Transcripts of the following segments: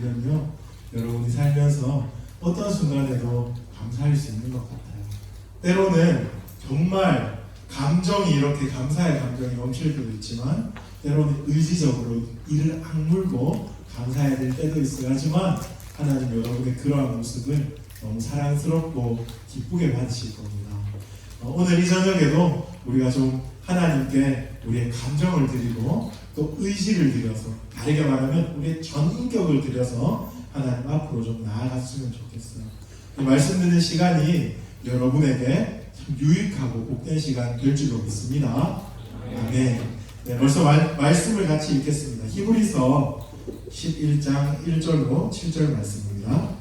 알면요, 여러분이 살면서 어떤 순간에도 감사할 수 있는 것 같아요. 때로는 정말 감정이 이렇게 감사의 감정이 넘칠 때도 있지만, 때로는 의지적으로 이를 악물고 감사해야 될 때도 있어요. 하지만 하나님 여러분의 그러한 모습을 너무 사랑스럽고 기쁘게 받으실 겁니다. 오늘 이 저녁에도 우리가 좀 하나님께 우리의 감정을 드리고 또 의지를 드려서, 다르게 말하면 우리의 전 인격을 드려서 하나님 앞으로 좀 나아갔으면 좋겠어요. 말씀 듣는 시간이 여러분에게 참 유익하고 복된 시간 될 줄로 믿습니다. 아멘. 네, 벌써 말씀을 같이 읽겠습니다. 히브리서 11장 1절로 7절 말씀입니다.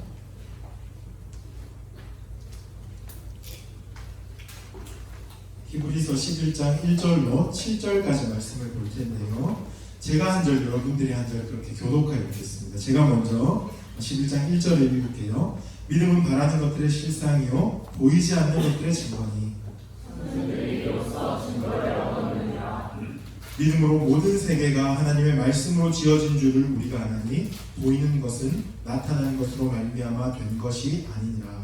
히브리서 11장 1절로 7절까지 말씀을 볼 텐데요. 제가 한 절, 여러분들이 한 절 그렇게 교독하여 읽겠습니다. 제가 먼저 11장 1절을 읽을게요. 믿음은 바라는 것들의 실상이요 보이지 않는 것들의 증거니 믿음으로 모든 세계가 하나님의 말씀으로 지어진 줄을 우리가 아나니 보이는 것은 나타난 것으로 말미암아 된 것이 아니니라.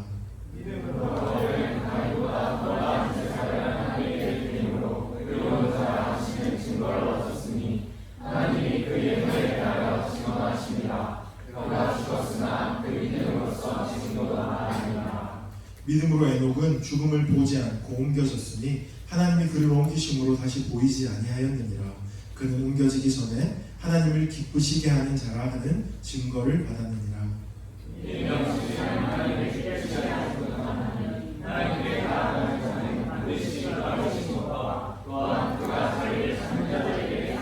하나님이 그의 은혜에 따라 증언하십니다. 그가 죽었으나 그 믿음으로써 지금도 남아있느니라. 믿음으로 에녹은 죽음을 보지 않고 옮겨졌으니 하나님이 그를 옮기심으로 다시 보이지 아니하였느니라. 그는 옮겨지기 전에 하나님을 기쁘시게 하는 자라 하는 증거를 받았느니라. 하나님께 나아가는 자는 반드시 받으신 것과 또한 그가 자기를 찾는 자들에게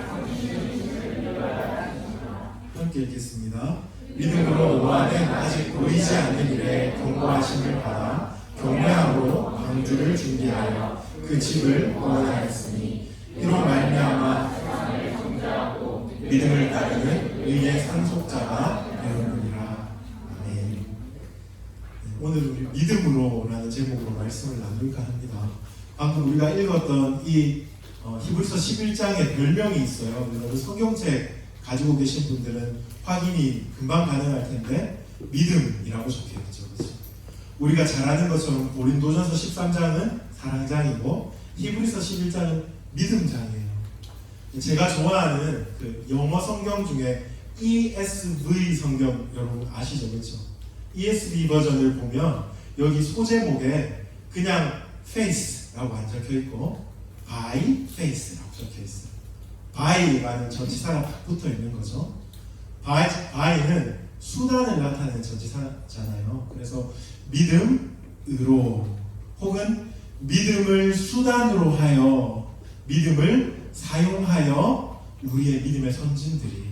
함께 읽겠습니다. 믿음으로 노아는 아직 보이지 않는 일에 경고하심을 받아 경외함으로 방주를 준비하여 그 집을 구원하였으니 이로 말미암아 세상을 통제하고 믿음을 따르는 의의 상속자가 되었느니라. 아멘. 오늘 우리 믿음으로라는 제목으로 말씀을 나눌까 합니다. 방금 우리가 읽었던 이 히브리서 11장의 별명이 있어요. 여러분 성경책 가지고 계신 분들은 확인이 금방 가능할 텐데 믿음이라고 적혀있죠. 그렇죠? 우리가 잘 아는 것처럼 고린도전서 13장은 사랑장이고 히브리서 11장은 믿음장이에요. 제가 좋아하는 그 영어 성경 중에 ESV 성경 여러분 아시죠? 그렇죠? ESV 버전을 보면 여기 소제목에 그냥 face라고 안 적혀있고 by face라고 적혀있어요. by라는 전치사가 딱 붙어 있는 거죠. by는 수단을 나타내는 전치사잖아요. 그래서 믿음으로 혹은 믿음을 수단으로 하여 믿음을 사용하여 우리의 믿음의 선진들이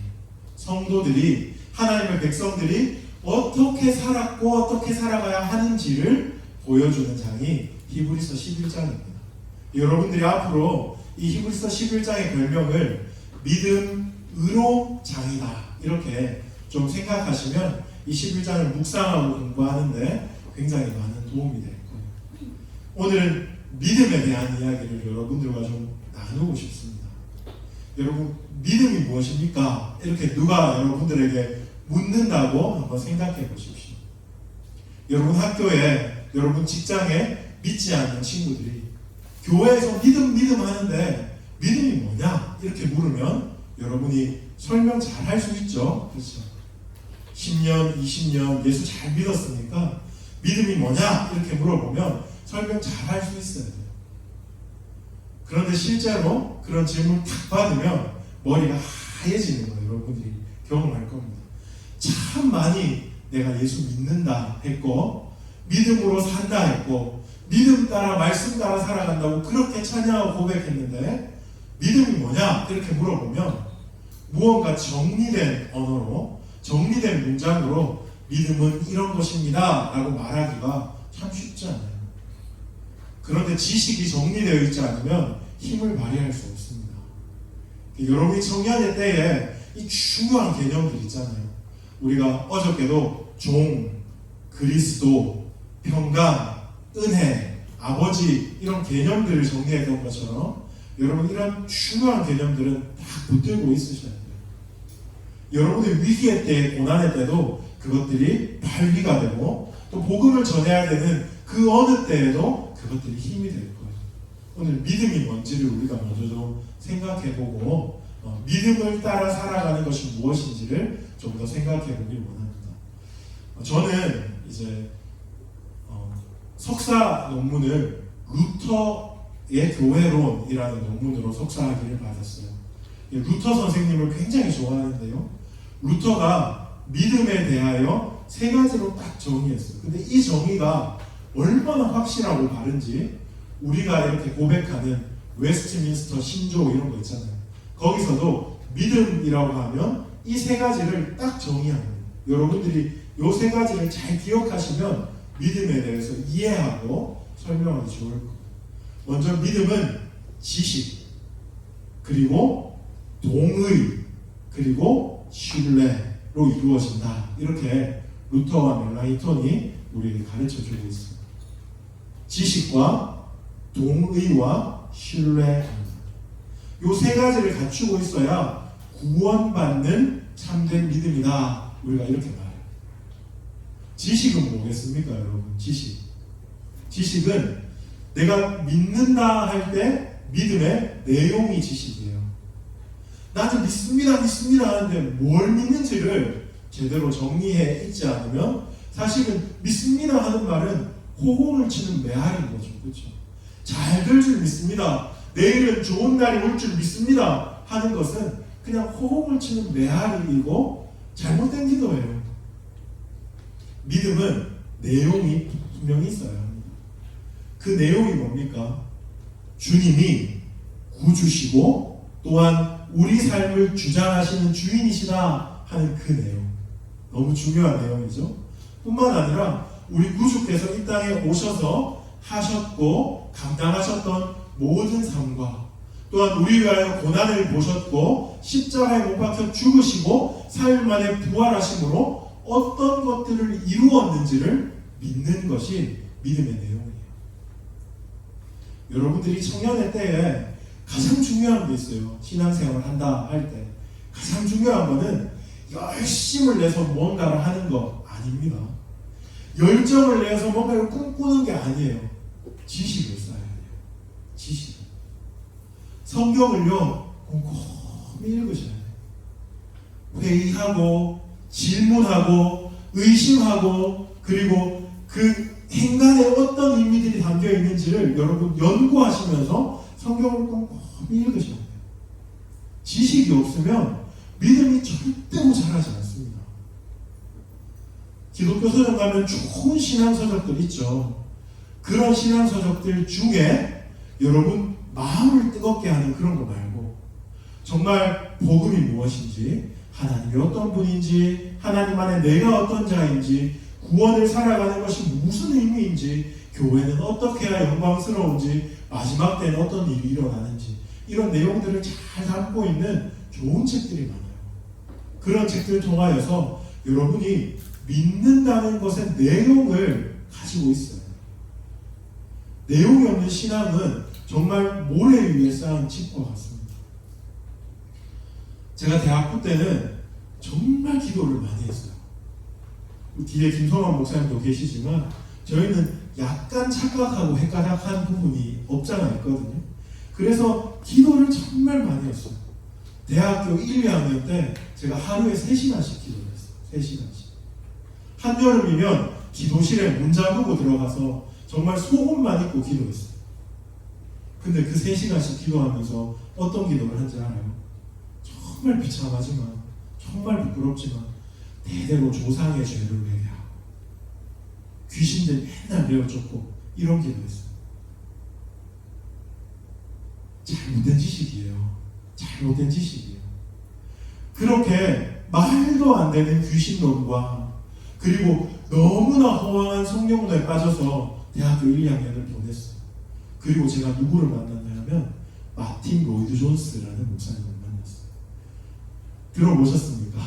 성도들이 하나님의 백성들이 어떻게 살았고 어떻게 살아가야 하는지를 보여주는 장이 히브리서 11장입니다. 여러분들이 앞으로 이 히브리서 11장의 별명을 믿음으로 장이다 이렇게 좀 생각하시면 이 11장을 묵상하고 공부하는데 굉장히 많은 도움이 될 거예요. 오늘은 믿음에 대한 이야기를 여러분들과 좀 나누고 싶습니다. 여러분 믿음이 무엇입니까? 이렇게 누가 여러분들에게 묻는다고 한번 생각해 보십시오. 여러분 학교에, 여러분 직장에 믿지 않는 친구들이 교회에서 믿음 하는데 믿음이 뭐냐? 이렇게 물으면 여러분이 설명 잘 할 수 있죠? 그렇죠? 10년, 20년 예수 잘 믿었으니까 믿음이 뭐냐? 이렇게 물어보면 설명 잘 할 수 있어야 돼요. 그런데 실제로 그런 질문 딱 받으면 머리가 하얘지는 거예요. 여러분들이 경험할 겁니다. 참 많이 내가 예수 믿는다 했고 믿음으로 산다 했고 믿음 따라 말씀 따라 살아간다고 그렇게 찬양하고 고백했는데 믿음이 뭐냐? 이렇게 물어보면 무언가 정리된 언어로 정리된 문장으로 믿음은 이런 것입니다 라고 말하기가 참 쉽지 않아요. 그런데 지식이 정리되어 있지 않으면 힘을 발휘할 수 없습니다. 여러분이 청년의 때에 이 중요한 개념들 있잖아요. 우리가 어저께도 종, 그리스도, 평강, 은혜, 아버지 이런 개념들을 정리했던 것처럼 여러분 이런 중요한 개념들은 다 붙들고 있으셔야 돼요. 여러분의 위기의 때, 고난의 때도 그것들이 발휘가 되고 또 복음을 전해야 되는 그 어느 때에도 그것들이 힘이 될 거예요. 오늘 믿음이 뭔지를 우리가 먼저 좀 생각해보고 믿음을 따라 살아가는 것이 무엇인지를 좀 더 생각해보길 원합니다. 저는 이제 석사 논문을 루터의 교회론이라는 논문으로 석사학위를 받았어요. 루터 선생님을 굉장히 좋아하는데요. 루터가 믿음에 대하여 세 가지로 딱 정의했어요. 근데 이 정의가 얼마나 확실하고 바른지 우리가 이렇게 고백하는 웨스트민스터 신조 이런 거 있잖아요. 거기서도 믿음이라고 하면 이 세 가지를 딱 정의합니다. 여러분들이 이 세 가지를 잘 기억하시면 믿음에 대해서 이해하고 설명하기 좋을 거예요. 먼저 믿음은 지식, 그리고 동의, 그리고 신뢰로 이루어진다. 이렇게 루터와 멜랑이톤이 우리에게 가르쳐주고 있습니다. 지식과 동의와 신뢰입니다. 이 세 가지를 갖추고 있어야 구원받는 참된 믿음이다. 우리가 이렇게 말해요. 지식은 뭐겠습니까, 여러분? 지식은 내가 믿는다 할 때 믿음의 내용이 지식이에요. 나는 믿습니다 하는데 뭘 믿는지를 제대로 정리해 있지 않으면 사실은 믿습니다 하는 말은 호공을 치는 메아리인 거죠. 그렇죠? 잘 될 줄 믿습니다. 내일은 좋은 날이 올 줄 믿습니다 하는 것은 그냥 호공을 치는 메아리이고 잘못된 기도예요. 믿음은 내용이 분명히 있어야 합니다. 그 내용이 뭡니까? 주님이 구주시고 또한 우리 삶을 주장하시는 주인이시다 하는 그 내용. 너무 중요한 내용이죠. 뿐만 아니라 우리 구주께서 이 땅에 오셔서 하셨고 감당하셨던 모든 삶과 또한 우리 위하여 고난을 보셨고 십자가에 못 박혀 죽으시고 3일 만에 부활하심으로 어떤 것들을 이루었는지를 믿는 것이 믿음의 내용이에요. 여러분들이 청년의 때에 가장 중요한 게 있어요. 신앙생활을 한다 할 때 가장 중요한 거는 열심을 내서 뭔가를 하는 거 아닙니다. 열정을 내서 뭔가를 꿈꾸는 게 아니에요. 지식을 쌓아야 돼요. 지식. 성경을요 꼼꼼히 읽으셔야 돼요. 회의하고 질문하고 의심하고 그리고 그 행간에 어떤 의미들이 담겨 있는지를 여러분 연구하시면서 성경을 꼼꼼히 읽으셔야 돼요. 지식이 없으면 믿음이 절대로 자라지 않습니다. 기독교 서점 가면 좋은 신앙서적들 있죠. 그런 신앙서적들 중에 여러분 마음을 뜨겁게 하는 그런 거 말고 정말 복음이 무엇인지 하나님이 어떤 분인지 하나님 안에 내가 어떤 자인지 구원을 살아가는 것이 무슨 의미인지 교회는 어떻게 해야 영광스러운지 마지막 때는 어떤 일이 일어나는지 이런 내용들을 잘 담고 있는 좋은 책들이 많아요. 그런 책들을 통하여서 여러분이 믿는다는 것의 내용을 가지고 있어요. 내용이 없는 신앙은 정말 모래 위에 쌓은 집과 같습니다. 제가 대학부 때는 정말 기도를 많이 했어요. 뒤에 김성환 목사님도 계시지만 저희는 약간 착각하고 헷가닥한 부분이 없잖아 있거든요. 그래서 기도를 정말 많이 했어요. 대학교 1, 2학년 때 제가 하루에 3시간씩 기도를 했어요. 3시간씩. 한여름이면 기도실에 문 잠그고 들어가서 정말 속옷만 입고 기도했어요. 근데 그 3시간씩 기도하면서 어떤 기도를 한지 알아요? 정말 비참하지만 정말 부끄럽지만 대대로 조상의 죄를 회개하고 귀신들 맨날 내어쫓고 이런 기도했어요. 잘못된 지식이에요. 잘못된 지식이에요. 그렇게 말도 안 되는 귀신론과 그리고 너무나 허황한 성경론에 빠져서 대학교 1, 2학년을 보냈어요. 그리고 제가 누구를 만났냐 하면 마틴 로이드 존스라는 목사님을 만났어요. 들어보셨습니까?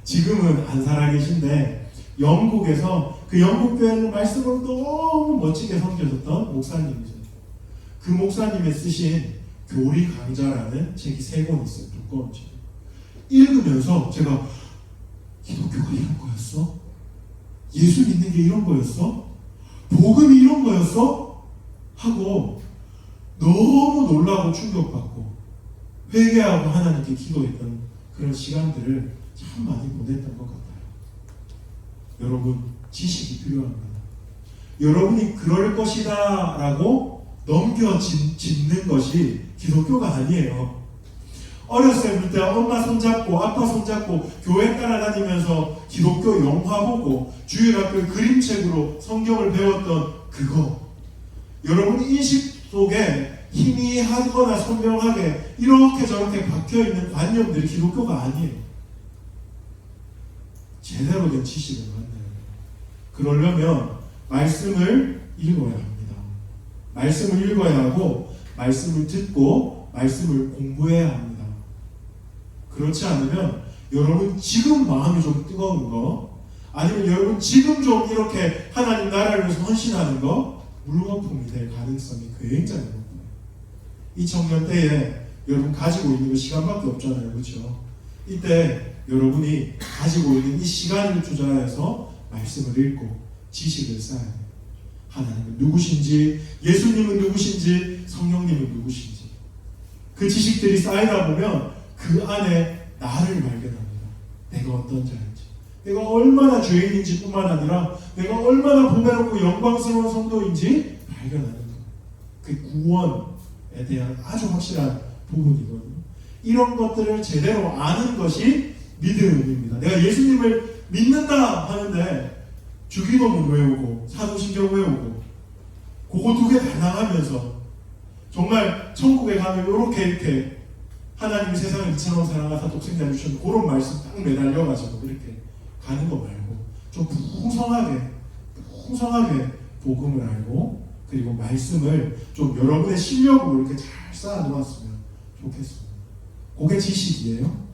지금은 안 살아계신데 영국에서 그 영국 교회를 말씀으로 너무 멋지게 섬겨줬던 목사님이죠. 그 목사님이 쓰신 교리 강좌라는 책이 3권 있어요. 두꺼운 책. 읽으면서 제가 기독교가 이런 거였어? 예수 믿는 게 이런 거였어? 복음이 이런 거였어? 하고 너무 놀라고 충격받고 회개하고 하나님께 기도했던 그런 시간들을 참 많이 보냈던 것 같아요. 여러분, 지식이 필요합니다. 여러분이 그럴 것이다 라고 넘겨짚는 것이 기독교가 아니에요. 어렸을 때 엄마 손잡고 아빠 손잡고 교회 따라다니면서 기독교 영화 보고 주일학교 그림책으로 성경을 배웠던 그거, 여러분 인식 속에 희미하거나 선명하게 이렇게 저렇게 박혀있는 관념들이 기독교가 아니에요. 제대로 된 지식을 만나요. 그러려면 말씀을 읽어야 합니다. 말씀을 읽어야 하고 말씀을 듣고 말씀을 공부해야 합니다. 그렇지 않으면 여러분 지금 마음이 좀 뜨거운 거, 아니면 여러분 지금 좀 이렇게 하나님 나라를 위해서 헌신하는 거 물거품이 될 가능성이 굉장히 높아요. 이 청년 때에 여러분 가지고 있는 거 시간밖에 없잖아요. 그렇죠? 이때 여러분이 가지고 있는 이 시간을 투자해서 말씀을 읽고 지식을 쌓아야 돼요. 하나님은 누구신지, 예수님은 누구신지, 성령님은 누구신지, 그 지식들이 쌓이다 보면 그 안에 나를 발견합니다. 내가 어떤 자인지, 내가 얼마나 죄인인지 뿐만 아니라 내가 얼마나 보배롭고 영광스러운 성도인지 발견하는 것. 그 구원에 대한 아주 확실한 부분이거든요. 이런 것들을 제대로 아는 것이 믿음입니다. 내가 예수님을 믿는다 하는데 주기도문 외우고 사도신경 외우고 그거 두 개 다 나가면서 정말 천국에 가면 이렇게 하나님이 세상을 이처럼 사랑하사 독생자 주신 그런 말씀 딱 매달려가지고 그렇게 가는 거 말고 좀 풍성하게 복음을 알고 그리고 말씀을 좀 여러분의 실력으로 이렇게 잘 쌓아 놓았으면 좋겠습니다. 그게 지식이에요.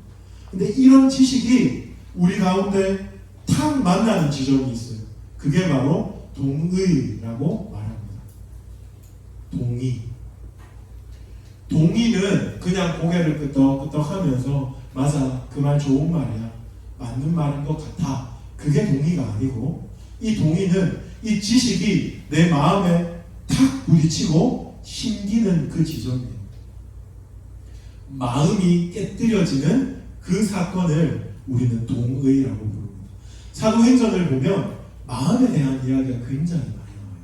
근데 이런 지식이 우리 가운데 탁 만나는 지점이 있어요. 그게 바로 동의라고 말합니다. 동의는 그냥 고개를 끄덕끄덕 하면서 맞아, 그 말 좋은 말이야, 맞는 말인 것 같아, 그게 동의가 아니고, 이 동의는 이 지식이 내 마음에 탁 부딪히고 심기는 그 지점이에요. 마음이 깨뜨려지는 그 사건을 우리는 동의라고 부릅니다. 사도행전을 보면 마음에 대한 이야기가 굉장히 많이 나와요.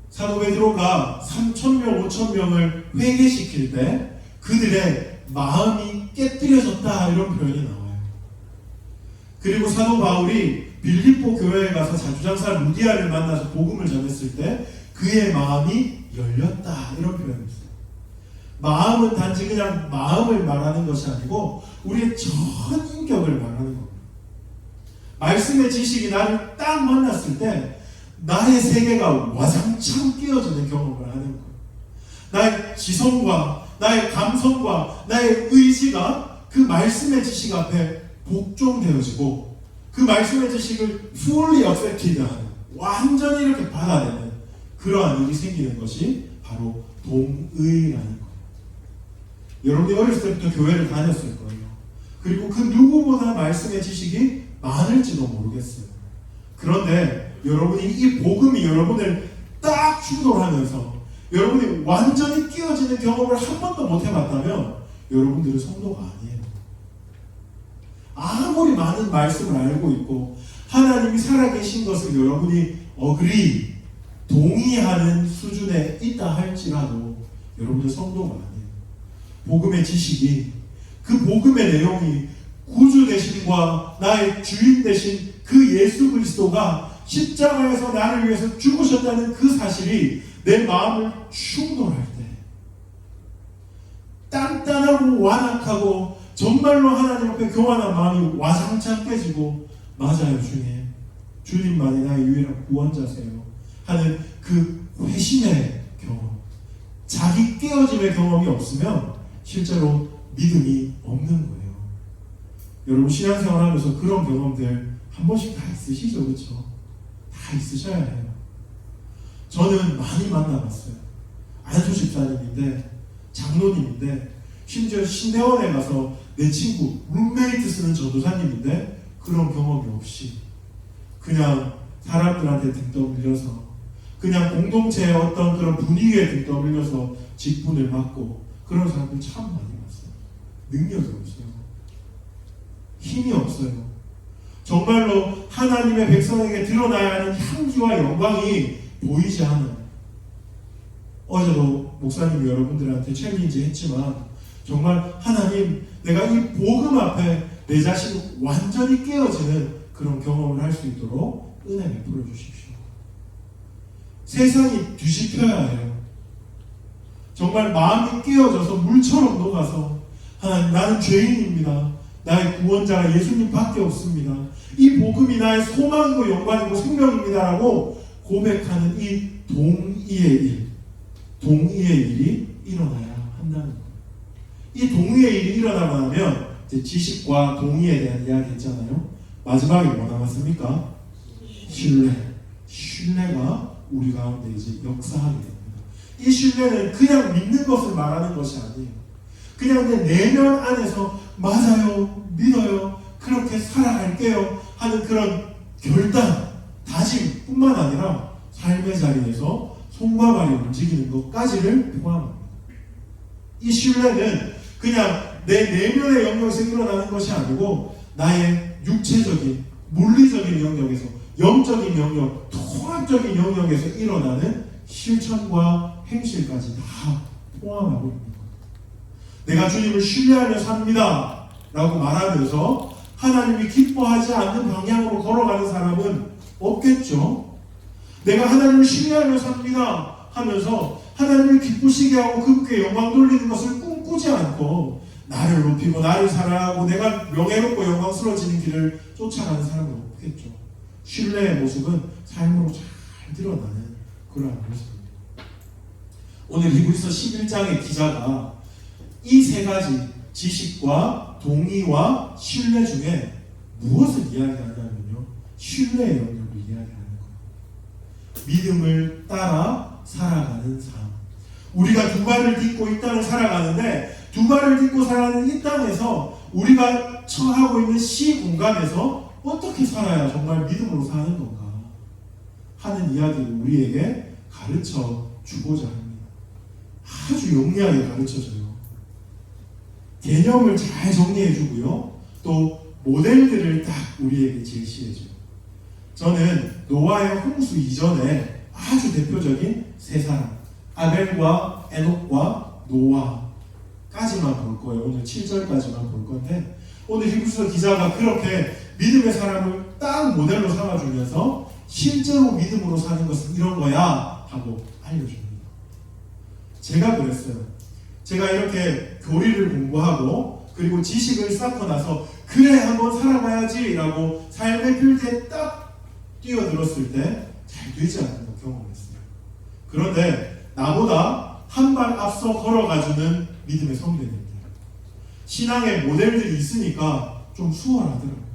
사도 베드로가 3,000명, 5,000명을 회개시킬 때 그들의 마음이 깨뜨려졌다 이런 표현이 나와요. 그리고 사도 바울이 빌립보 교회에 가서 자주장사 루디아를 만나서 복음을 전했을 때 그의 마음이 열렸다 이런 표현이 있어요. 마음은 단지 그냥 마음을 말하는 것이 아니고 우리의 전 인격을 말하는 겁니다. 말씀의 지식이 나를 딱 만났을 때 나의 세계가 와장창 깨어지는 경험을 하는 거예요. 나의 지성과 나의 감성과 나의 의지가 그 말씀의 지식 앞에 복종되어지고 그 말씀의 지식을 fully accepted 하는, 완전히 이렇게 받아내는 그러한 일이 생기는 것이 바로 동의라는 거예요. 여러분이 어렸을 때부터 교회를 다녔을 거예요. 그리고 그 누구보다 말씀의 지식이 많을지도 모르겠어요. 그런데 여러분이 이 복음이 여러분을 딱 충돌하면서 여러분이 완전히 끼어지는 경험을 한 번도 못 해봤다면 여러분들은 성도가 아니에요. 아무리 많은 말씀을 알고 있고 하나님이 살아계신 것을 여러분이 동의하는 수준에 있다 할지라도 여러분들 성도가 아니에요. 복음의 지식이, 그 복음의 내용이 구주 되심과 나의 주인 되신 그 예수 그리스도가 십자가에서 나를 위해서 죽으셨다는 그 사실이 내 마음을 충돌할 때, 단단하고 완악하고 정말로 하나님 앞에 교만한 마음이 와장창 깨지고, 맞아요 주님만이 나의 유일한 구원자세요 하는 그 회심의 경험, 자기 깨어짐의 경험이 없으면 실제로 믿음이 없는 거예요. 여러분 신앙생활 하면서 그런 경험들 한 번씩 다 있으시죠? 그렇죠? 다 있으셔야 해요. 저는 많이 만나봤어요. 안수 집사님인데, 장로님인데, 심지어 신대원에 가서 내 친구, 룸메이트 쓰는 전도사님인데 그런 경험이 없이 그냥 사람들한테 등 떠밀려서 그냥 공동체의 어떤 그런 분위기에 등 떠밀려서 직분을 맡고 그런 사람들 참 많이 봤어요. 능력이 없어요. 힘이 없어요. 정말로 하나님의 백성에게 드러나야 하는 향기와 영광이 보이지 않아요. 어제도 목사님이 여러분들한테 챌린지 했지만 정말 하나님, 내가 이 복음 앞에 내 자신이 완전히 깨어지는 그런 경험을 할 수 있도록 은혜 베풀어 주십시오. 세상이 뒤집혀야 해요. 정말 마음이 깨어져서 물처럼 녹아서 하나님, 나는 죄인입니다. 나의 구원자가 예수님밖에 없습니다. 이 복음이 나의 소망이고 영광이고 생명입니다라고 고백하는 이 동의의 일이 일어나야 한다는 거예요. 이 동의의 일이 일어나고 나면 이제 지식과 동의에 대한 이야기 했잖아요. 마지막에 뭐 남았습니까? 신뢰가 우리 가운데 이제 역사하게 됩니다. 이 신뢰는 그냥 믿는 것을 말하는 것이 아니에요. 그냥 내 내면 안에서 맞아요, 믿어요, 그렇게 살아갈게요 하는 그런 결단, 다짐뿐만 아니라 삶의 자리에서 손과 발이 움직이는 것까지를 포함합니다. 이 신뢰는 그냥 내 내면의 영역에서 일어나는 것이 아니고 나의 육체적인, 물리적인 영역에서, 영적인 영역, 통합적인 영역에서 일어나는 실천과 행실까지 다 포함하고 있는 거예요. 내가 주님을 신뢰하며 삽니다 라고 말하면서 하나님이 기뻐하지 않는 방향으로 걸어가는 사람은 없겠죠. 내가 하나님을 신뢰하며 삽니다 하면서 하나님을 기쁘시게 하고 그분께 영광 돌리는 것을 꿈꾸지 않고 나를 높이고 나를 사랑하고 내가 명예롭고 영광스러워지는 길을 쫓아가는 사람은 없겠죠. 신뢰의 모습은 삶으로 잘 드러나는 그러한 모습입니다. 오늘 히브리서 11장의 기자가 이 세 가지 지식과 동의와 신뢰 중에 무엇을 이야기하냐면요, 신뢰의 영역을 이야기하는 거예요. 믿음을 따라 살아가는 삶. 우리가 두 발을 딛고 이 땅을 살아가는데 두 발을 딛고 살아가는 이 땅에서 우리가 처하고 있는 시 공간에서 어떻게 살아야 정말 믿음으로 사는 건가 하는 이야기를 우리에게 가르쳐 주고자 합니다. 아주 용이하게 가르쳐줘요. 개념을 잘 정리해 주고요. 또 모델들을 딱 우리에게 제시해 줘요. 저는 노아의 홍수 이전에 아주 대표적인 세 사람, 아벨과 에녹과 노아까지만 볼 거예요. 오늘 7절까지만 볼 건데 오늘 히브리서 기자가 그렇게 믿음의 사람을 딱 모델로 삼아주면서 실제로 믿음으로 사는 것은 이런 거야 하고 알려줍니다. 제가 그랬어요. 제가 이렇게 교리를 공부하고 그리고 지식을 쌓고 나서 그래 한번 살아봐야지 라고 삶의 필드에 딱 뛰어들었을 때 잘 되지 않는 걸 경험했어요. 그런데 나보다 한 발 앞서 걸어가주는 믿음의 선배님들, 신앙의 모델들이 있으니까 좀 수월하더라고요.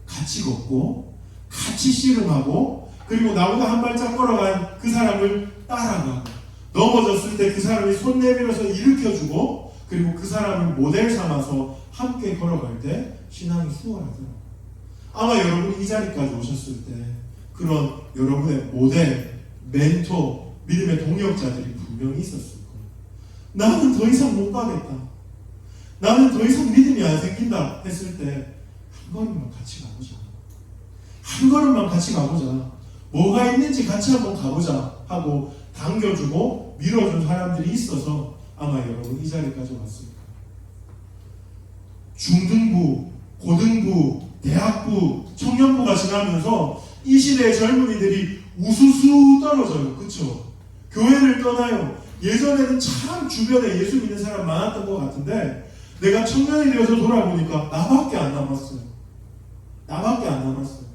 같이 걷고 같이 씨름하고 그리고 나보다 한 발짝 걸어간 그 사람을 따라가고 넘어졌을 때 그 사람이 손 내밀어서 일으켜주고 그리고 그 사람을 모델 삼아서 함께 걸어갈 때 신앙이 수월하더라고요. 아마 여러분이 이 자리까지 오셨을 때 그런 여러분의 모델, 멘토, 믿음의 동역자들이 분명히 있었을 거예요. 나는 더 이상 못 가겠다. 나는 더 이상 믿음이 안 생긴다 했을 때 한 걸음만 같이 가보자. 한 걸음만 같이 가보자. 뭐가 있는지 같이 한번 가보자 하고 당겨주고 밀어준 사람들이 있어서 아마 여러분 이 자리까지 왔을 거예요. 중등부, 고등부, 대학부, 청년부가 지나면서 이 시대의 젊은이들이 우수수 떨어져요. 그쵸? 교회를 떠나요. 예전에는 참 주변에 예수 믿는 사람 많았던 것 같은데 내가 청년이 되어서 돌아보니까 나밖에 안 남았어요. 나밖에 안 남았어요.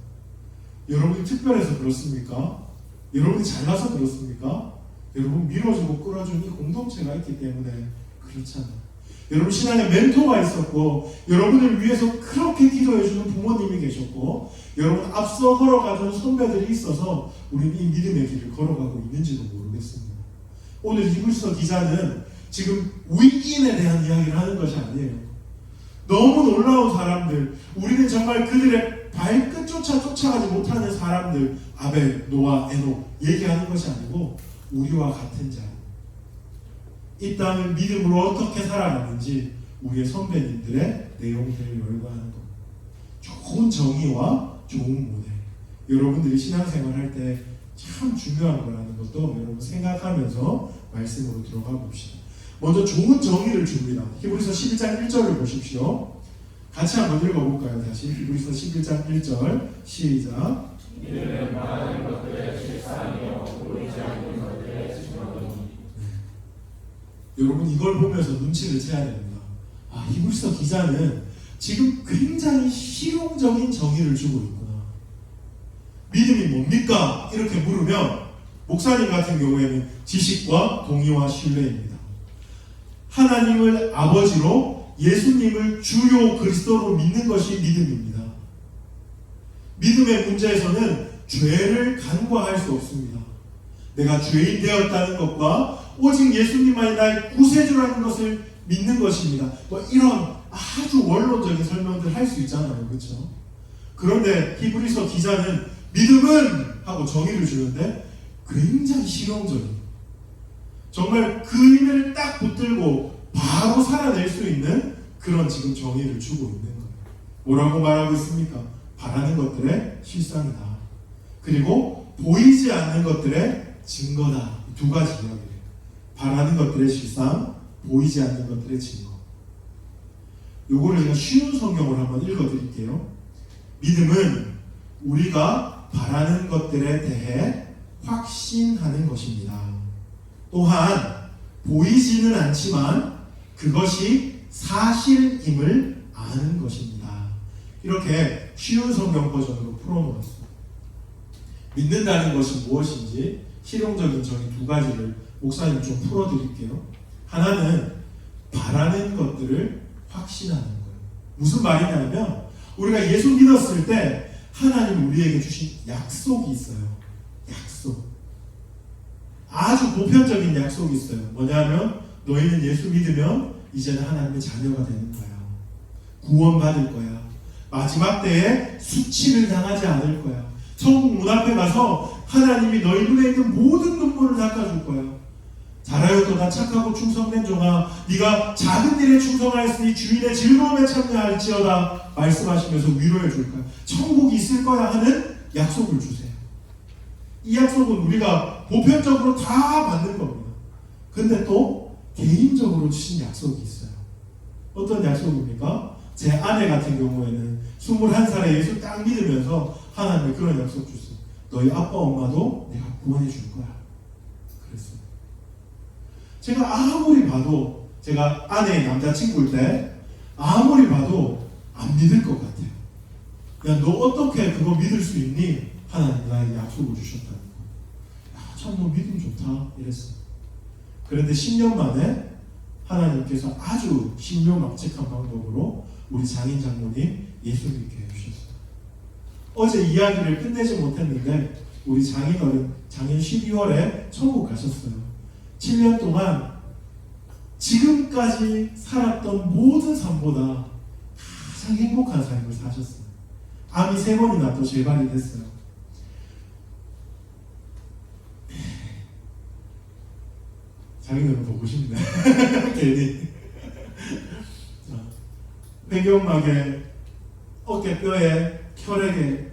여러분이 특별해서 그렇습니까? 여러분이 잘나서 그렇습니까? 여러분 밀어주고 끌어주는 이 공동체가 있기 때문에 그렇잖아요. 여러분 신앙의 멘토가 있었고 여러분을 위해서 그렇게 기도해주는 부모님이 계셨고 여러분 앞서 걸어가던 선배들이 있어서 우리는 이 믿음의 길을 걸어가고 있는지도 모르겠습니다. 오늘 히브리서 기자는 지금 위인에 대한 이야기를 하는 것이 아니에요. 너무 놀라운 사람들, 우리는 정말 그들의 발끝조차 쫓아가지 못하는 사람들, 아벨, 노아, 에녹 얘기하는 것이 아니고 우리와 같은 자, 이 땅을 믿음으로 어떻게 살아가는지 우리의 선배님들의 내용들을 열거하는 것. 좋은 정의와 좋은 모델. 여러분들이 신앙생활 할 때 참 중요한 거라는 것도 여러분 생각하면서 말씀으로 들어가 봅시다. 먼저 좋은 정의를 줍니다. 히브리서 11장 1절을 보십시오. 같이 한번 읽어볼까요? 다시 히브리서 11장 1절 시작. 믿음은 말하는 것들의 실상이요 보이지 않는 것들의 증거니. 여러분 이걸 보면서 눈치를 채야 됩니다. 아, 히브리서 기자는 지금 굉장히 실용적인 정의를 주고 있구나. 믿음이 뭡니까? 이렇게 물으면 목사님 같은 경우에는 지식과 동의와 신뢰입니다. 하나님을 아버지로 예수님을 주요 그리스도로 믿는 것이 믿음입니다. 믿음의 문제에서는 죄를 간과할 수 없습니다. 내가 죄인 되었다는 것과 오직 예수님만이 나의 구세주라는 것을 믿는 것입니다. 뭐 이런 아주 원론적인 설명들 할 수 있잖아요. 그렇죠? 그런데 히브리서 기자는 믿음은 하고 정의를 주는데 굉장히 실용적인, 정말 그 의미를 딱 붙들고 바로 살아낼 수 있는 그런 지금 정의를 주고 있는 거예요. 뭐라고 말하고 있습니까? 바라는 것들의 실상이다. 그리고 보이지 않는 것들의 증거다. 두 가지 이야기예요. 바라는 것들의 실상, 보이지 않는 것들의 증거. 요거를 제가 쉬운 성경으로 한번 읽어드릴게요. 믿음은 우리가 바라는 것들에 대해 확신하는 것입니다. 또한 보이지는 않지만 그것이 사실임을 아는 것입니다. 이렇게 쉬운 성경 버전으로 풀어놓았습니다. 믿는다는 것이 무엇인지 실용적인 정의 두 가지를 목사님 좀 풀어드릴게요. 하나는 바라는 것들을 확신하는 거예요. 무슨 말이냐면 우리가 예수 믿었을 때 하나님 우리에게 주신 약속이 있어요. 약속. 아주 보편적인 약속이 있어요. 뭐냐면 너희는 예수 믿으면 이제는 하나님의 자녀가 되는 거야. 구원받을 거야. 마지막 때에 수치를 당하지 않을 거야. 천국 문 앞에 가서 하나님이 너희 눈에 있는 모든 눈물을 닦아줄 거야. 잘하였도다 착하고 충성된 종아, 네가 작은 일에 충성하였으니 주인의 즐거움에 참여할지어다 말씀하시면서 위로해 줄 거야. 천국이 있을 거야 하는 약속을 주세요. 이 약속은 우리가 보편적으로 다 받는 겁니다. 근데 또 개인적으로 주신 약속이 있어요. 어떤 약속입니까? 제 아내 같은 경우에는 21살에 예수 딱 믿으면서 하나님의 그런 약속 주세요. 너희 아빠 엄마도 내가 구원해 줄 거야. 그랬어요. 제가 아무리 봐도, 제가 아내의 남자친구일 때 아무리 봐도 안 믿을 것 같아요. 야, 너 어떻게 그거 믿을 수 있니? 하나님 나에게 약속을 주셨다는 거. 야, 참 너 믿음 좋다 이랬어요. 그런데 10년 만에 하나님께서 아주 신묘막측한 방법으로 우리 장인 장모님 예수 믿게 해주셨어요. 어제 이야기를 끝내지 못했는데 우리 장인어른 작년 12월에 천국 가셨어요. 7년 동안 지금까지 살았던 모든 삶보다 가장 행복한 삶을 사셨어요. 암이 3번이나 또 재발이 됐어요. 장인어른 보고 싶네. 괜히. 배경막에 어깨뼈에 혈액에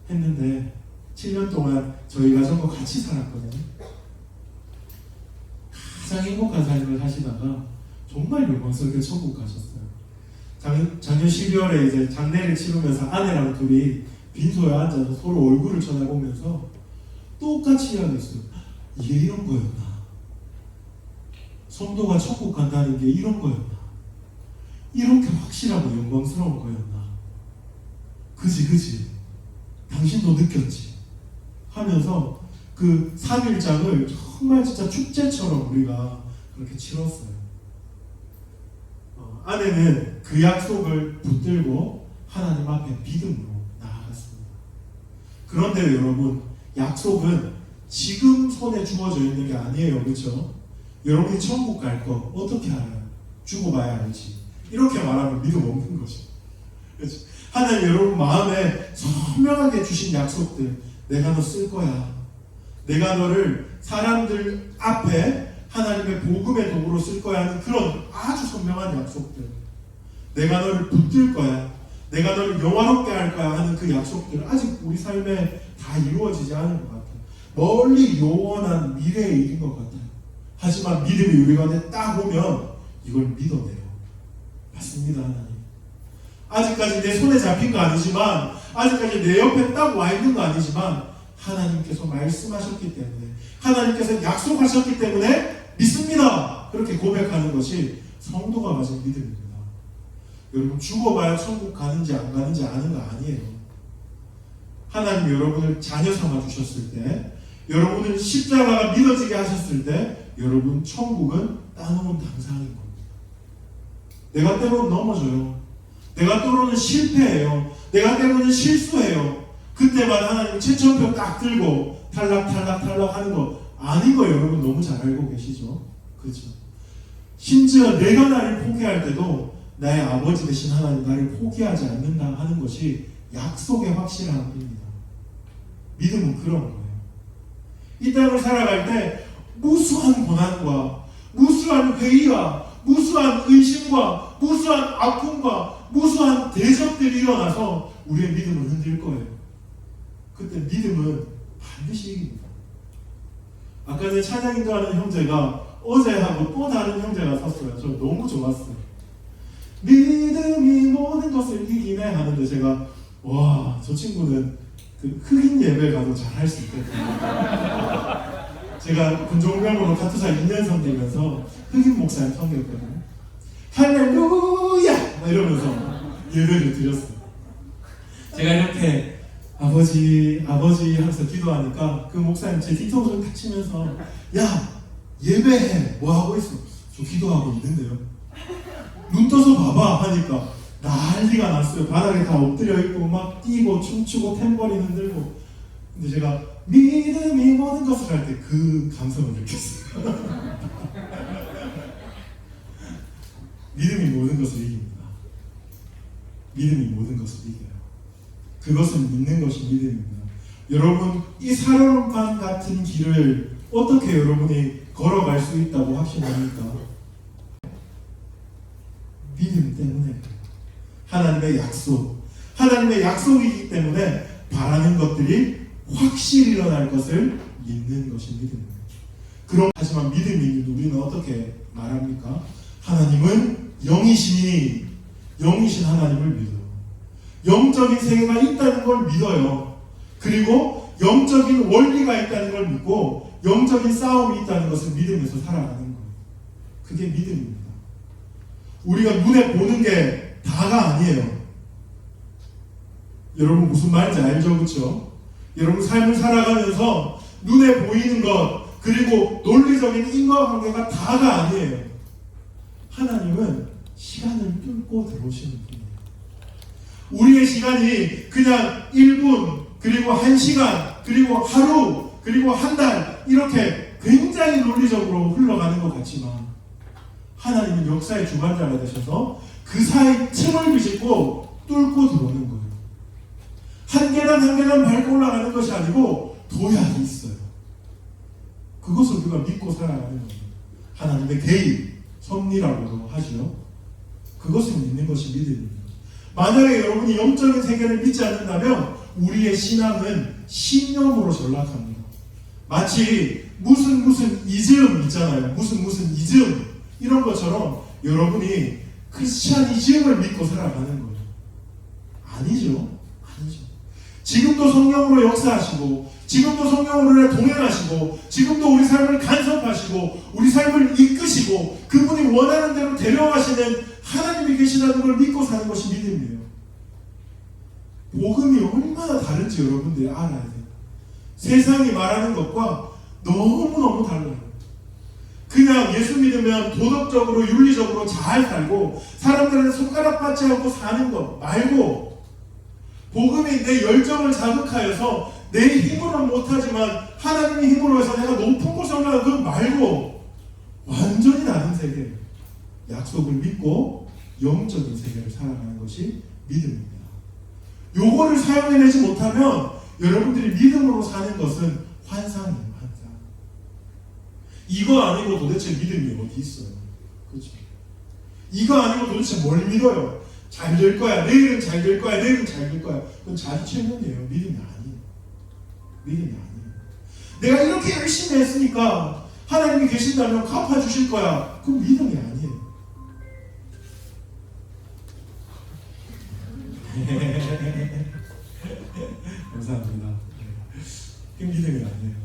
했는데 7년 동안 저희 가정과 같이 살았거든요. 가장 행복한 삶을 사시다가 정말 영광스럽게 천국 가셨어요. 작년 12월에 이제 장례를 치르면서 아내랑 둘이 빈소에 앉아서 서로 얼굴을 쳐다보면서 똑같이 이야기했어요. 이게 이런 거였나? 성도가 천국 간다는 게 이런 거였나? 이렇게 확실하고 영광스러운 거였나? 그지 당신도 느꼈지? 하면서 그 3일장을 정말 진짜 축제처럼 우리가 그렇게 치렀어요. 아내는 그 약속을 붙들고 하나님 앞에 믿음으로 나아갔습니다. 그런데 여러분, 약속은 지금 손에 주어져 있는 게 아니에요. 그렇죠? 여러분이 천국 갈 거 어떻게 알아요? 죽어봐야 알지. 이렇게 말하면 믿음 없는 거죠. 그렇죠? 하나님 여러분 마음에 선명하게 주신 약속들, 내가 너 쓸 거야. 내가 너를 사람들 앞에 하나님의 복음의 도구로 쓸 거야 하는 그런 아주 선명한 약속들. 내가 너를 붙들 거야. 내가 너를 영화롭게 할 거야 하는 그 약속들 아직 우리 삶에 다 이루어지지 않은 것 같아요. 멀리 요원한 미래의 일인 것 같아요. 하지만 믿음이 우리 가운데 딱 오면 이걸 믿어내요. 맞습니다, 하나님. 아직까지 내 손에 잡힌 거 아니지만, 아직까지 내 옆에 딱 와 있는 거 아니지만, 하나님께서 말씀하셨기 때문에, 하나님께서 약속하셨기 때문에 믿습니다. 그렇게 고백하는 것이 성도가 가진 믿음입니다. 여러분 죽어봐야 천국 가는지 안 가는지 아는 거 아니에요. 하나님 여러분을 자녀 삼아 주셨을 때, 여러분을 십자가가 믿어지게 하셨을 때, 여러분 천국은 따놓은 당상인 겁니다. 내가 때로는 넘어져요. 내가 때로는 실패해요. 내가 때로는 실수해요. 그때만 하나님 최첨표 딱 들고 탈락 하는 거 아닌 거 여러분 너무 잘 알고 계시죠? 그렇죠? 심지어 내가 나를 포기할 때도 나의 아버지 되신 하나님 나를 포기하지 않는다 하는 것이 약속의 확실함입니다. 믿음은 그런 거예요. 이 땅을 살아갈 때 무수한 고난과 무수한 회의와 무수한 의심과 무수한 아픔과 무수한 대적들이 일어나서 우리의 믿음을 흔들 거예요. 그때 믿음은 반드시 이깁니다. 아까 전에 찬양인도 하는 형제가 어제하고 또 다른 형제가 섰어요. 저 너무 좋았어요. 믿음이 모든 것을 이기네 하는데 제가 와, 저 친구는 그 흑인 예배 가도 잘할 수 있겠구나. 제가 군종병으로 카투사 2년 섬기면서 흑인 목사님 섬겼거든요. 할렐루야! 막 이러면서 예배를 드렸어요. 제가 이렇게 아버지 하면서 기도하니까 그 목사님 제 뒤통수 좀 탁치면서 야! 예배해! 뭐 하고 있어? 저 기도하고 있는데요. 눈 떠서 봐봐! 하니까 난리가 났어요. 바닥에 다 엎드려 있고 막 뛰고 춤추고 탬버린 흔들고. 근데 제가 믿음이 모든 것을 할 때 그 감성을 느꼈어요. 믿음이 모든 것을 이깁니다. 믿음이 모든 것을 이겨요. 그것을 믿는 것이 믿음입니다. 여러분 이 살얼음판 같은 길을 어떻게 여러분이 걸어갈 수 있다고 확신합니까? 믿음 때문에. 하나님의 약속, 하나님의 약속이기 때문에 바라는 것들이 확실히 일어날 것을 믿는 것이 믿음입니다. 그럼 하지만 믿음이 우리는 어떻게 말합니까? 하나님은 영이신 하나님을 믿어요. 영적인 세계가 있다는 걸 믿어요. 그리고 영적인 원리가 있다는 걸 믿고 영적인 싸움이 있다는 것을 믿으면서 살아가는 거예요. 그게 믿음입니다. 우리가 눈에 보는 게 다가 아니에요. 여러분 무슨 말인지 알죠? 그렇죠? 여러분 삶을 살아가면서 눈에 보이는 것 그리고 논리적인 인과관계가 다가 아니에요. 하나님은 시간을 뚫고 들어오시는 분이에요. 우리의 시간이 그냥 1분 그리고 1시간 그리고 하루 그리고 한 달 이렇게 굉장히 논리적으로 흘러가는 것 같지만 하나님은 역사의 주관자가 되셔서 그 사이 틈을 비집고 뚫고 들어오는 거예요. 한 계단 한 계단 밟고 올라가는 것이 아니고 도약이 있어요. 그것을 우리가 믿고 살아가는 겁니다. 하나님의 개입, 섭리라고도 하죠. 그것을 믿는 것이 믿음입니다. 만약에 여러분이 영적인 세계를 믿지 않는다면 우리의 신앙은 신념으로 전락합니다. 마치 무슨 이즘 있잖아요. 무슨 이즘 이런 것처럼 여러분이 크리스찬이즘을 믿고 살아가는 거예요. 아니죠. 지금도 성령으로 역사하시고 지금도 성령으로 동행하시고 지금도 우리 삶을 간섭하시고 우리 삶을 이끄시고 그분이 원하는 대로 데려가시는 하나님이 계시다는 걸 믿고 사는 것이 믿음이에요. 복음이 얼마나 다른지 여러분들이 알아야 돼요. 세상이 말하는 것과 너무너무 달라요. 그냥 예수 믿으면 도덕적으로 윤리적으로 잘 살고 사람들한테 손가락 받지 않고 사는 것 말고 복음이 내 열정을 자극하여서 내 힘으로는 못하지만 하나님의 힘으로 해서 내가 높은 곳에 올라가는 것 말고 완전히 다른 세계. 약속을 믿고 영적인 세계를 살아가는 것이 믿음입니다. 요거를 사용해내지 못하면 여러분들이 믿음으로 사는 것은 환상이에요. 환상. 이거 아니고 도대체 믿음이 어디 있어요? 그렇죠? 이거 아니고 도대체 뭘 믿어요? 잘 될 거야. 내일은 잘 될 거야. 내일은 잘 될 거야. 그건 자주체면이에요. 믿음이 아니에요. 믿음이 아니에요. 내가 이렇게 열심히 했으니까 하나님이 계신다면 갚아주실 거야. 그건 믿음이 아니에요. 감사합니다. 그 믿음이 아니에요.